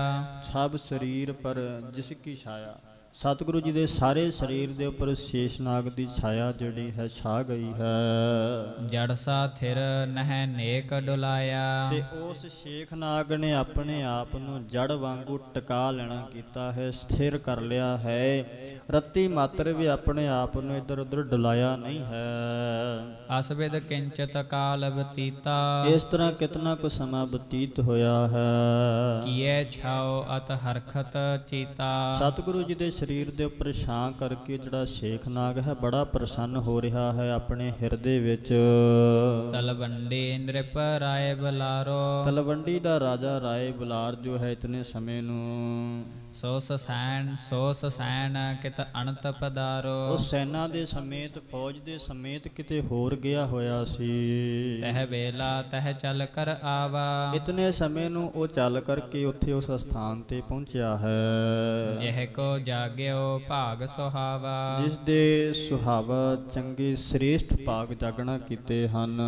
ਸਭ ਸਰੀਰ ਪਰ ਜਿਸ ਕੀ ਛਾਇਆ। ਸਤਿਗੁਰੂ ਜੀ ਦੇ ਸਾਰੇ ਸਰੀਰ ਦੇ ਉੱਪਰ ਸ਼ੇਸ਼ਨਾਗ ਦੀ ਛਾਇਆ ਜਿਹੜੀ ਹੈ ਛਾ ਗਈ ਹੈ। ਜੜ ਸਾ ਥਿਰ ਨਹਿ ਨੇਕ ਡੁਲਾਇਆ। ਤੇ ਉਸ ਸ਼ੇਖਨਾਗ ਨੇ ਆਪਣੇ ਆਪ ਨੂੰ ਜੜ ਵਾਂਗੂ ਟਿਕਾ ਲੈਣਾ ਕੀਤਾ ਹੈ, ਸਥਿਰ ਕਰ ਲਿਆ ਹੈ। ਰੱਤੀ ਮਾਤਰ ਵੀ ਆਪਣੇ ਆਪ ਨੂੰ ਇੱਧਰ ਉੱਧਰ ਡੁਲਾਇਆ ਨਹੀਂ ਹੈ। ਅਸਵਿਦ ਕਿੰਚਤ ਕਾਲ ਬਤੀਤਾ। ਇਸ ਤਰ੍ਹਾਂ ਕਿਤਨਾ ਕੁ ਸਮਾਂ ਬਤੀਤ ਹੋਇਆ ਹੈ। ਕੀਏ ਛਾਓ ਅਤ ਹਰਖਤ ਚੀਤਾ। ਸਤਿਗੁਰੂ ਜੀ ਦੇ ਸਰੀਰ ਦੇ ਉੱਪਰ ਛਾਂ ਕਰਕੇ ਜਿਹੜਾ ਸ਼ੇਖਨਾਗ ਹੈ ਬੜਾ ਪ੍ਰਸੰਨ ਹੋ ਰਿਹਾ ਹੈ ਆਪਣੇ ਹਿਰਦੇ ਵਿੱਚ। ਤਲਵੰਡੀ ਨ੍ਰਿਪ ਰਾਏ ਬੁਲਾਰੋ, ਤਲਵੰਡੀ ਦਾ ਰਾਜਾ ਰਾਏ ਬੁਲਾਰ ਜੋ ਹੈ ਇਤਨੇ ਸਮੇਂ ਨੂੰ ਸੋ ਸਸੈਨ ਕਿਤ ਅਣਤ ਪਦਾਰੋ। ਉਹ ਸੈਨਾ ਦੇ ਸਮੇਤ, ਫੌਜ ਦੇ ਸਮੇਤ ਕਿਤੇ ਹੋਰ ਗਿਆ ਹੋਇਆ ਸੀ। ਤਹ ਵੇਲਾ ਤਹ ਚੱਲ ਕਰ ਆਵਾ, ਇਤਨੇ ਸਮੇਂ ਨੂੰ ਉਹ ਚੱਲ ਕਰਕੇ ਉੱਥੇ ਉਸ ਸਥਾਨ ਤੇ ਪਹੁੰਚਿਆ ਹੈ। ਜਿਹ ਕੋ ਜਾਗਿਓ ਭਾਗ ਸੁਹਾਵਾ, ਜਿਸ ਦੇ ਸੁਹਾਵਾ ਚੰਗੇ ਸ੍ਰੇਸ਼ਟ ਭਾਗ ਜਾਗਣਾ ਕੀਤੇ ਹਨ।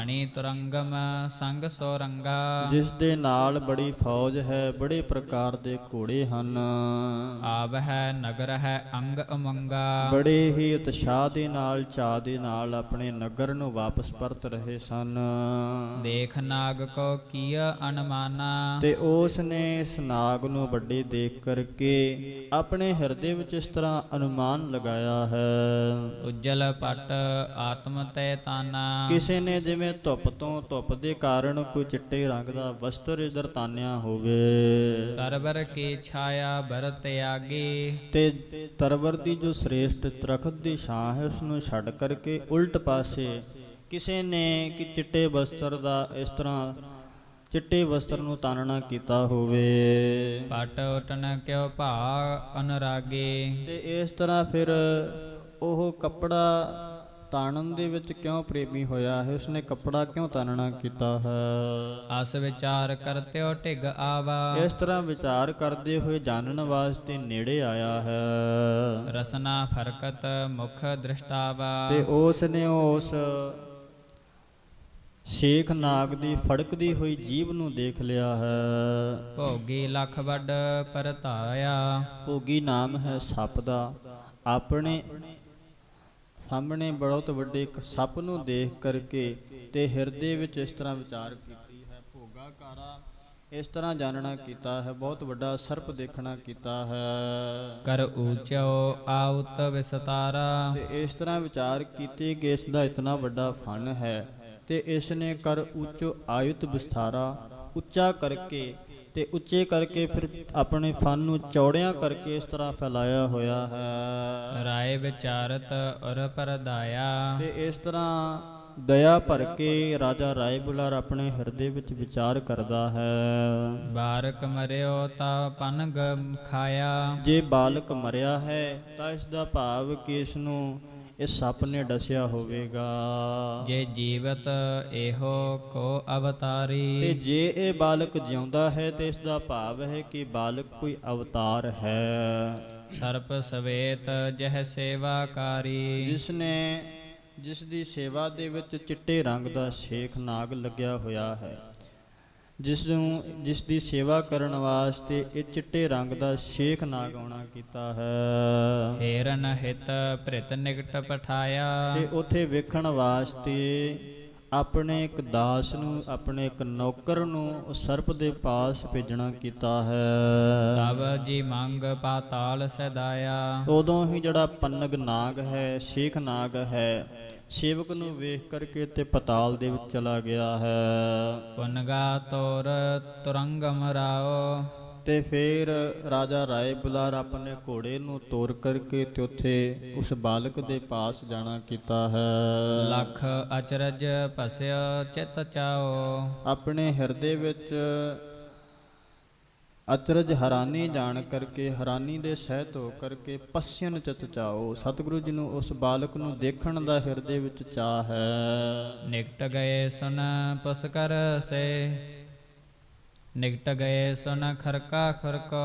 ਅਣੀ ਤੁਰੰਗਮ ਸੰਗ ਸੋ ਰੰਗਾ, ਜਿਸ ਦੇ ਨਾਲ ਬੜੀ ਫੌਜ ਹੈ, ਬੜੇ ਪ੍ਰਕਾਰ ਦੇ ਘੋੜੇ ਹਨ। ਆਵ ਹੈ ਨਗਰ ਹੈ ਅੰਗ ਉਮੰਗਾ, ਬੜੇ ਹੀ ਉਤਸ਼ਾਹ ਦੇ ਨਾਲ, ਚਾਅ ਦੇ ਨਾਲ ਆਪਣੇ ਨਗਰ ਨੂੰ ਵਾਪਸ ਪਰਤ ਰਹੇ ਸਨ। ਦੇਖ ਨਾਗ ਕੋ ਕੀਆ ਅਨਮਾਨਾ, ਤੇ ਉਸ ਨੇ ਇਸ ਨਾਗ ਨੂੰ ਵੱਡੇ ਦੇਖ ਕਰਕੇ ਆਪਣੇ ਹਿਰਦੇ ਵਿੱਚ ਇਸ ਤਰ੍ਹਾਂ ਅਨੁਮਾਨ ਲਗਾਇਆ ਹੈ। ਉਜਲ ਪਟ ਆਤਮ ਤੈ ਤਾਨਾ, ਕਿਸੇ ਨੇ ਜਿਵੇਂ ਧੁੱਪ ਦੇ ਕਾਰਨ ਕੋਈ ਚਿੱਟੇ ਰੰਗ ਦਾ ਵਸਤਰ ਇਧਰ ਤਾਨਿਆ ਹੋਵੇ। ਤਰਵਰ ਕੀ ਛਾਇਆ ਬਰ ਤਿਆਗੀ, ਤੇ ਤਰਵਰ ਦੀ ਜੋ ਸ੍ਰੇਸ਼ਟ ਦਰਖਤ ਦੀ ਛਾਂ ਹੈ ਉਸ ਨੂੰ ਛੱਡ ਕਰਕੇ ਉਲਟ ਪਾਸੇ ਕਿਸੇ ਨੇ ਕਿ ਚਿੱਟੇ ਵਸਤਰ ਦਾ ਇਸ ਤਰ੍ਹਾਂ ਚਿੱਟੇ ਵਸਤਰ ਨੂੰ ਤਾਨਣਾ ਕੀਤਾ ਹੋਵੇ। ਪਟ ਉਟਨ ਕਿਉ ਭਾ ਅਨੁਰਾਗੀ, ਤੇ ਇਸ ਤਰ੍ਹਾਂ ਫਿਰ ਉਹ ਕੱਪੜਾ ਤਾਣਨ ਦੇ ਵਿੱਚ ਕਿਉਂ ਪ੍ਰੇਮੀ ਹੋਇਆ ਹੈ, ਉਸਨੇ ਕੱਪੜਾ ਕਿਉਂ ਤਾਨਣਾ ਕੀਤਾ ਹੈ। ਅਸ ਵਿਚਾਰ ਕਰਤਿਓ ਢਿਗ ਆਵਾ, ਇਸ ਤਰ੍ਹਾਂ ਵਿਚਾਰ ਕਰਦੇ ਹੋਏ ਜਾਣਨ ਵਾਸਤੇ ਨੇੜੇ ਆਇਆ ਹੈ। ਰਸਨਾ ਫਰਕਤ ਮੁਖ ਦ੍ਰਿਸ਼ਟਾਵਾ, ਤੇ ਉਸ ਨੇ ਉਸ ਸ਼ੇਖ ਨਾਗ ਦੀ ਫੜਕਦੀ ਹੋਈ ਜੀਭ ਨੂੰ ਦੇਖ ਲਿਆ ਹੈ। ਭੋਗੀ ਲਖ ਵੱਡ ਪਰਤਾਇਆ, ਭੋਗੀ ਨਾਮ ਹੈ ਸੱਪ ਦਾ। ਆਪਣੇ ਸਾਹਮਣੇ ਬਹੁਤ ਵੱਡੇ ਇੱਕ ਸੱਪ ਨੂੰ ਦੇਖ ਕਰਕੇ ਤੇ ਹਿਰਦੇ ਵਿੱਚ ਇਸ ਤਰ੍ਹਾਂ ਵਿਚਾਰ ਕੀਤੀ ਹੈ। ਭੋਗਾਕਾਰਾ ਇਸ ਤਰ੍ਹਾਂ ਜਾਣਨਾ ਕੀਤਾ ਹੈ, ਬਹੁਤ ਵੱਡਾ ਸਰਪ ਦੇਖਣਾ ਕੀਤਾ ਹੈ। ਕਰ ਊਚੋ ਆਉਤ ਵਿਸਤਾਰਾ, ਤੇ ਇਸ ਤਰ੍ਹਾਂ ਵਿਚਾਰ ਕੀਤੀ ਕਿ ਇਸ ਦਾ ਇਤਨਾ ਵੱਡਾ ਫਨ ਹੈ ਤੇ ਇਸ ਨੇ ਕਰ ਉੱਚੋ ਆਯੁਤ ਵਿਸਥਾਰਾ, ਉੱਚਾ ਕਰਕੇ ਤੇ ਉੱਚੇ ਕਰਕੇ ਫਿਰ ਆਪਣੇ ਫਨ ਨੂੰ ਚੌੜਿਆਂ ਕਰਕੇ ਇਸ ਤਰ੍ਹਾਂ ਫੈਲਾਇਆ ਹੋਇਆ ਹੈ। ਰਾਏ ਵਿਚਾਰਤ ਔਰ ਪਰਦਾਇਆ, ਤੇ ਇਸ ਤਰ੍ਹਾਂ ਦਇਆ ਭਰ ਕੇ ਰਾਜਾ ਰਾਏ ਬੁਲਾਰ ਆਪਣੇ ਹਿਰਦੇ ਵਿੱਚ ਵਿਚਾਰ ਕਰਦਾ ਹੈ। ਬਾਰਕ ਮਰਿਓ ਤਾ ਪਨਗ ਖਾਇਆ, ਜੇ ਬਾਲਕ ਮਰਿਆ ਹੈ ਤਾਂ ਇਸ ਦਾ ਭਾਵ ਕਿ ਇਸ ਨੂੰ ਇਸ ਸੱਪ ਨੇ ਡਸਿਆ ਹੋਵੇਗਾ। ਜੇ ਜੀਵਤ ਇਹੋ ਕੋ ਤੇ ਅਵਤਾਰੀ, ਜੇ ਇਹ ਬਾਲਕ ਜਿਉਂਦਾ ਹੈ ਤੇ ਇਸ ਦਾ ਭਾਵ ਹੈ ਕਿ ਬਾਲਕ ਕੋਈ ਅਵਤਾਰ ਹੈ। ਸਰਪ ਸਵੇਤ ਜਹ ਸੇਵਾਕਾਰੀ, ਜਿਸ ਦੀ ਸੇਵਾ ਦੇ ਵਿੱਚ ਚਿੱਟੇ ਰੰਗ ਦਾ ਸ਼ੇਖ ਨਾਗ ਲੱਗਿਆ ਹੋਇਆ ਹੈ, ਜਿਸ ਦੀ ਸੇਵਾ ਕਰਨ ਵਾਸਤੇ ਇਹ ਚਿੱਟੇ ਰੰਗ ਦਾ ਸ਼ੇਖ ਨਾਗ ਆਉਣਾ ਕੀਤਾ ਹੈ। ਹੀਰਨ ਹਿਤ ਭ੍ਰਿਤ ਨਿਕਟ ਪਠਾਇਆ, ਤੇ ਉਥੇ ਵੇਖਣ ਵਾਸਤੇ ਆਪਣੇ ਇੱਕ ਦਾਸ ਨੂੰ, ਆਪਣੇ ਇੱਕ ਨੌਕਰ ਨੂੰ ਉਸ ਸਰਪ ਦੇ ਪਾਸ ਭੇਜਣਾ ਕੀਤਾ ਹੈ। ਤਬ ਜੀ ਮੰਗ ਪਾਤਾਲ ਸਦਾਇਆ, ਉਦੋਂ ਹੀ ਜਿਹੜਾ ਪੰਨਗ ਨਾਗ ਹੈ, ਸ਼ੇਖ ਨਾਗ ਹੈ, ਸੇਵਕ ਨੂੰ ਵੇਖ ਕਰਕੇ ਤੇ ਪਤਾਲ ਦੇ ਵਿੱਚ ਚਲਾ ਗਿਆ ਹੈ। ਪੁਨਗਾ ਤੋਰ ਤੁਰੰਗਮ ਰਾਓ, ਤੇ ਫਿਰ ਰਾਜਾ ਰਾਏ ਬੁਲਾਰ ਆਪਣੇ ਘੋੜੇ ਨੂੰ ਤੋਰ ਕਰਕੇ ਤੇ ਉੱਥੇ ਉਸ ਬਾਲਕ ਦੇ ਪਾਸ ਜਾਣਾ ਕੀਤਾ ਹੈ। ਲਖ ਅਚਰਜ ਭਸਿਆ ਚਿਤ ਚਾਓ, ਆਪਣੇ ਹਿਰਦੇ ਵਿੱਚ ਅਚਰਜ ਹੈਰਾਨੀ ਜਾਣ ਕਰਕੇ, ਹੈਰਾਨੀ ਦੇ ਸਹਿਤ ਹੋ ਕਰਕੇ ਪਸਯਨ ਚਿਤ ਚਾਓ, ਸਤਿਗੁਰੂ ਜੀ ਨੂੰ ਉਸ ਬਾਲਕ ਨੂੰ ਦੇਖਣ ਦਾ ਹਿਰਦੇ ਵਿੱਚ ਚਾਅ ਹੈ। ਨਿਕਟ ਗਏ ਸੁਨ ਪੁਸਕਰ ਸੇ, ਨਿਕਟ ਗਏ ਸੁਨ ਖਰਕਾ ਖੁਰਕੋ,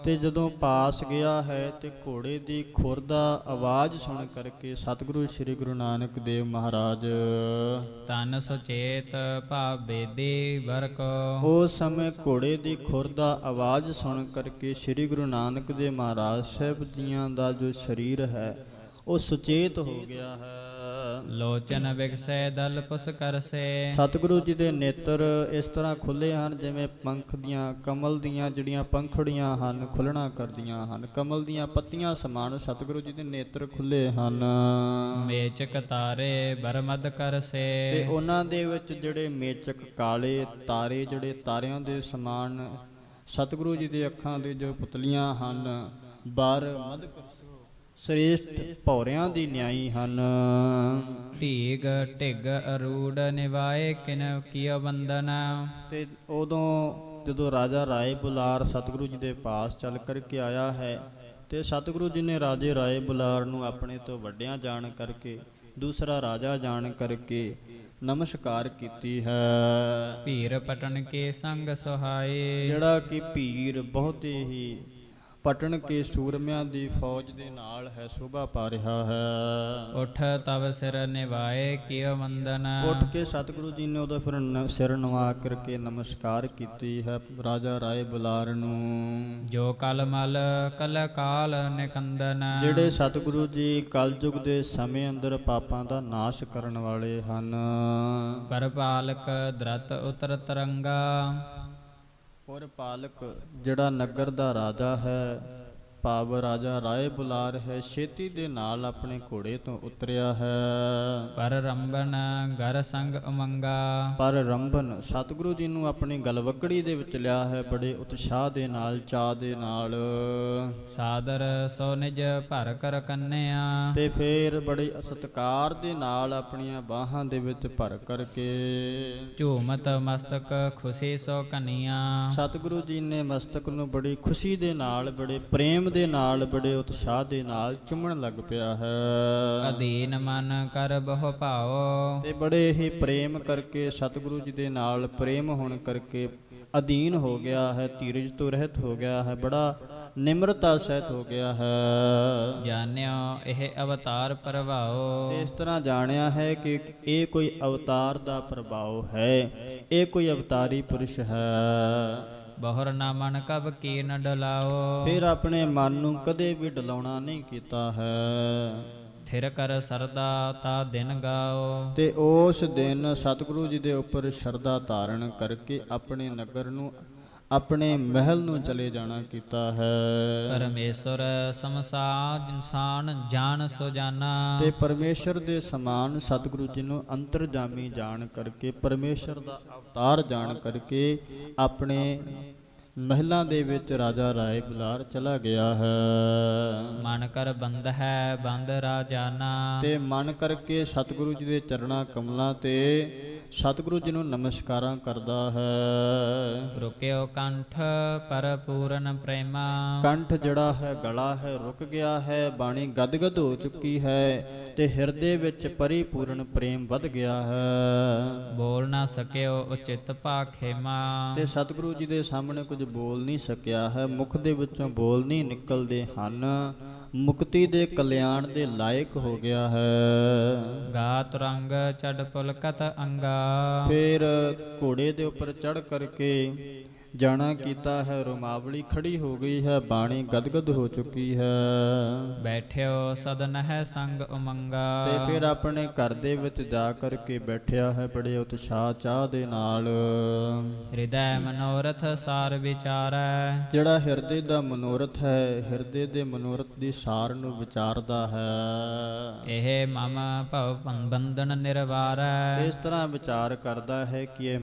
ਤੇ ਜਦੋਂ ਪਾਸ ਗਿਆ ਹੈ ਤੇ ਘੋੜੇ ਦੀ ਖੁਰ ਦਾ ਆਵਾਜ਼ ਸੁਣ ਕਰਕੇ ਸਤਿਗੁਰੂ ਸ੍ਰੀ ਗੁਰੂ ਨਾਨਕ ਦੇਵ ਮਹਾਰਾਜ ਤਨ ਸੁਚੇਤ ਭਾਵ ਬੇਦੀ ਵਰਕੋ, ਉਸ ਸਮੇਂ ਘੋੜੇ ਦੀ ਖੁਰ ਦਾ ਆਵਾਜ਼ ਸੁਣ ਕਰਕੇ ਸ੍ਰੀ ਗੁਰੂ ਨਾਨਕ ਦੇਵ ਮਹਾਰਾਜ ਸਾਹਿਬ ਜੀਆਂ ਦਾ ਜੋ ਸਰੀਰ ਹੈ ਉਹ ਸੁਚੇਤ ਹੋ ਗਿਆ ਹੈ। ਲੋਚਨ ਵਿਗਸੈ ਦਲ ਪੁਸਕਰ ਸੇ, ਸਤਿਗੁਰੂ ਜੀ ਦੇ ਨੇਤਰ ਇਸ ਤਰ੍ਹਾਂ ਖੁੱਲੇ ਹਨ ਜਿਵੇਂ ਪੰਖ ਦੀਆਂ, ਕਮਲ ਦੀਆਂ ਜਿਹੜੀਆਂ ਪੰਖੜੀਆਂ ਹਨ ਖੁੱਲਣਾ ਕਰਦੀਆਂ ਹਨ, ਕਮਲ ਦੀਆਂ ਪੱਤੀਆਂ ਸਮਾਨ ਸਤਿਗੁਰੂ ਜੀ ਦੇ ਨੇਤਰ ਖੁੱਲੇ ਹਨ। ਮੇਚਕ ਤਾਰੇ ਬਰਮਦ ਕਰ ਸੇ, ਤੇ ਉਹਨਾਂ ਦੇ ਵਿੱਚ ਜਿਹੜੇ ਮੇਚਕ ਕਾਲੇ ਤਾਰੇ, ਜਿਹੜੇ ਤਾਰਿਆਂ ਦੇ ਸਮਾਨ ਸਤਿਗੁਰੂ ਜੀ ਦੇ ਅੱਖਾਂ ਦੇ ਜੋ ਪੁਤਲੀਆਂ ਹਨ, ਬਾਰ ਮਦ ਕਰਸੋ ਸ੍ਰੇਸ਼ਟ ਭੌਰਿਆਂ ਦੀ ਨਿਆਈ ਹਨ। ਢੀਗ ਢਿਗ ਅਰੂੜ ਨਿਵਾਏ ਕਿਨ ਕੀਓ ਬੰਦਨ। ਤੇ ਉਦੋਂ ਜਦੋਂ ਰਾਜਾ ਰਾਏ ਬੁਲਾਰ ਸਤਿਗੁਰੂ ਜੀ ਦੇ ਪਾਸ ਚੱਲ ਕਰਕੇ ਆਇਆ ਹੈ ਤੇ ਸਤਿਗੁਰੂ ਜੀ ਨੇ ਰਾਜੇ ਰਾਏ ਬੁਲਾਰ ਨੂੰ ਆਪਣੇ ਤੋਂ ਵੱਡਿਆਂ ਜਾਣ ਕਰਕੇ, ਦੂਸਰਾ ਰਾਜਾ ਜਾਣ ਕਰਕੇ ਨਮਸਕਾਰ ਕੀਤੀ ਹੈ। ਭੀਰ ਪਟਨ ਕੇ ਸੰਗ ਸੁਹਾਏ। ਜਿਹੜਾ ਕਿ ਭੀਰ ਬਹੁਤੇ ਹੀ ਪਟਨ ਕੇ ਸੂਰਮਿਆਂ ਦੀ ਫੌਜ ਦੇ ਨਾਲ ਹੈ, ਸ਼ੋਭਾ ਪਾ ਰਿਹਾ ਹੈ। ਉਠ ਤਵ ਸਿਰ ਨਿਵਾਏ ਕੀਓ ਵੰਦਨ। ਉੱਠ ਕੇ ਸਤਿਗੁਰੂ ਜੀ ਨੇ ਉਹਦਾ ਫਿਰ ਸਿਰ ਨਵਾ ਕਰਕੇ ਨਮਸਕਾਰ ਕੀਤੀ ਹੈ ਰਾਜਾ ਰਾਏ ਬੁਲਾਰ ਨੂੰ। ਜੋ ਕਲ ਮਲ ਕਲ ਕਾਲ ਨਿਕੰਦਨ। ਜਿਹੜੇ ਸਤਿਗੁਰੂ ਜੀ ਕਲਯੁਗ ਦੇ ਸਮੇਂ ਅੰਦਰ ਪਾਪਾਂ ਦਾ ਨਾਸ਼ ਕਰਨ ਵਾਲੇ ਹਨ। ਪਰਪਾਲਕ ਦ੍ਰਤ ਉਤਰ ਤਰੰਗਾ। ਔਰ ਪਾਲਕ ਜਿਹੜਾ ਨਗਰ ਦਾ ਰਾਜਾ ਹੈ, ਭਾਵ ਰਾਜਾ ਰਾਏ ਬੁਲਾਰ ਹੈ, ਛੇਤੀ ਦੇ ਨਾਲ ਆਪਣੇ ਘੋੜੇ ਤੋਂ ਉਤਰਿਆ ਹੈ। ਪਰ ਰੰਬਨ ਗਰ ਸੰਗ ਉਮੰਗਾ। ਪਰ ਰੰਬਨ ਸਤਿਗੁਰੂ ਜੀ ਨੂੰ ਆਪਣੀ ਗਲਵੱਕੜੀ ਦੇ ਵਿੱਚ ਲਿਆ ਹੈ, ਬੜੇ ਉਤਸ਼ਾਹ ਦੇ ਨਾਲ, ਚਾਅ ਦੇ ਨਾਲ। ਸਾਦਰ ਸੋ ਨਿਜ ਭਰ ਕਰ ਕੰਨਿਆ। ਤੇ ਫੇਰ ਬੜੇ ਸਤਿਕਾਰ ਦੇ ਨਾਲ ਆਪਣੀਆਂ ਬਾਹਾਂ ਦੇ ਵਿੱਚ ਭਰ ਕਰਕੇ ਝੂਮਤ ਮਸਤਕ ਖੁਸ਼ੀ ਸੋ ਕਨੀਆਂ। ਸਤਿਗੁਰੂ ਜੀ ਨੇ ਮਸਤਕ ਨੂੰ ਬੜੀ ਖੁਸ਼ੀ ਦੇ ਨਾਲ, ਬੜੇ ਪ੍ਰੇਮ ਦੇ ਨਾਲ, ਬੜੇ ਉਤਸ਼ਾਹ ਦੇ ਨਾਲ ਚੁੰਮਣ ਲੱਗ ਪਿਆ ਹੈ। ਅਧੀਨ ਮਨ ਕਰ ਬਹੁ ਭਾਓ। ਤੇ ਬੜੇ ਹੀ ਪ੍ਰੇਮ ਕਰਕੇ, ਸਤਿਗੁਰੂ ਜੀ ਦੇ ਨਾਲ ਪ੍ਰੇਮ ਹੋਣ ਕਰਕੇ ਅਧੀਨ ਹੋ ਗਿਆ ਹੈ, ਧੀਰਜ ਤੋਂ ਰਹਿਤ ਹੋ ਗਿਆ ਹੈ, ਬੜਾ ਨਿਮਰਤਾ ਸਹਿਤ ਹੋ ਗਿਆ ਹੈ। ਜਾਣਿਓ ਇਹ ਅਵਤਾਰ ਪ੍ਰਭਾਓ। ਤੇ ਇਸ ਤਰ੍ਹਾਂ ਜਾਣਿਆ ਹੈ ਕਿ ਇਹ ਕੋਈ ਅਵਤਾਰ ਦਾ ਪ੍ਰਭਾਵ ਹੈ, ਇਹ ਕੋਈ ਅਵਤਾਰੀ ਪੁਰਸ਼ ਹੈ। ਬਹੁਰ ਨਾ ਮਨ ਕਬ ਕੀ ਨ ਡਲਾਓ। ਫਿਰ ਆਪਣੇ ਮਨ ਨੂੰ ਕਦੇ ਵੀ ਡਲਾਉਣਾ ਨਹੀਂ ਕੀਤਾ ਹੈ। ਥਿਰ ਕਰ ਸਰਦਾ ਤਾ ਦਿਨ ਗਾਓ। ਤੇ ਉਸ ਦਿਨ ਸਤਿਗੁਰੂ ਜੀ ਦੇ ਉੱਪਰ ਸ਼ਰਧਾ ਧਾਰਨ ਕਰਕੇ ਆਪਣੇ ਨਗਰ ਨੂੰ, ਆਪਣੇ ਮਹਿਲ ਨੂੰ ਚਲੇ ਜਾਣਾ ਕੀਤਾ ਹੈ। ਪਰਮੇਸ਼ਰ ਸਮਸਾਜ ਇਨਸਾਨ ਜਾਣ ਸੋ ਜਾਣਾ। ਤੇ ਪਰਮੇਸ਼ਰ ਦੇ ਸਮਾਨ ਸਤਿਗੁਰੂ ਜੀ ਨੂੰ ਅੰਤਰਜਾਮੀ ਜਾਣ ਕਰਕੇ, ਪਰਮੇਸ਼ਰ ਦਾ ਅਵਤਾਰ ਜਾਣ ਕਰਕੇ ਆਪਣੇ ਮਹਿਲਾਂ ਦੇ ਵਿੱਚ ਰਾਜਾ ਰਾਏ ਬੁਲਾਰ ਚਲਾ ਗਿਆ ਹੈ। ਮਨ ਕਰ ਬੰਦ ਹੈ ਬੰਦ ਰਾਜਾਨਾ। ਤੇ ਮਨ ਕਰਕੇ ਸਤਿਗੁਰੂ ਜੀ ਦੇ ਚਰਣਾ ਕਮਲਾਂ ਤੇ ਸਤਿਗੁਰੂ ਜੀ ਨੂੰ ਨਮਸਕਾਰਾਂ ਕਰਦਾ ਹੈ। ਰੁਕਿਓ ਕੰਠ ਪਰ ਪੂਰਨ ਪ੍ਰੇਮਾ। ਕੰਠ ਜਿਹੜਾ ਹੈ, ਗਲਾ ਹੈ, ਰੁਕ ਗਿਆ ਹੈ, ਬਾਣੀ ਗਦਗਦ ਹੋ ਚੁੱਕੀ ਹੈ ਤੇ ਹਿਰਦੇ ਵਿੱਚ ਪਰਿਪੂਰਨ ਪ੍ਰੇਮ ਵੱਧ ਗਿਆ ਹੈ। ਬੋਲ ਨਾ ਸਕਿਓ ਉਚਿਤ ਭਾਖੇਮਾ। ਤੇ ਸਤਿਗੁਰੂ ਜੀ ਦੇ ਸਾਹਮਣੇ ਕੁਝ ਬੋਲ ਨਹੀਂ ਸਕਿਆ ਹੈ, ਮੁਖ ਦੇ ਵਿੱਚੋਂ ਬੋਲ ਨਹੀਂ ਨਿਕਲਦੇ ਹਨ, ਮੁਕਤੀ ਦੇ ਕਲਿਆਣ ਦੇ ਲਾਇਕ ਹੋ ਗਿਆ ਹੈ। ਗਾਤ ਰੰਗ ਚੜ ਪੁਲਕਤ ਅੰਗਾ। ਫਿਰ ਘੋੜੇ ਦੇ ਉੱਪਰ ਚੜ ਕਰਕੇ ਜਾਣਾ ਕੀਤਾ ਹੈ, ਰੁਮਾਵਲੀ ਖੜੀ ਹੋ ਗਈ ਹੈ, ਬਾਣੀ ਗਦਗਦ ਹੋ ਚੁੱਕੀ ਹੈ। ਬੈਠਿਓ ਸਦਨ ਹੈ ਸੰਗ ਉਮੰਗਾ। ਤੇ ਫਿਰ ਆਪਣੇ ਘਰ ਦੇ ਵਿੱਚ ਜਾ ਕਰਕੇ ਬੈਠਿਆ ਹੈ ਬੜੇ ਉਤਸ਼ਾਹ ਚਾਹ ਦੇ ਨਾਲ। ਹਿਰਦੈ ਮਨੋਰਥ ਸਾਰ ਵਿਚਾਰੈ। ਜਿਹੜਾ ਹਿਰਦੇ ਦਾ ਮਨੋਰਥ ਹੈ, ਹਿਰਦੇ ਦੇ ਮਨੋਰਥ ਦੀ ਸਾਰ ਨੂੰ ਵਿਚਾਰਦਾ ਹੈ। ਇਹ ਮਮ ਭਵ ਬੰਧਨ ਨਿਰਵਾਰੈ। ਇਸ ਤਰ੍ਹਾਂ ਵਿਚਾਰ ਕਰਦਾ ਹੈ ਕਿ ਇਹ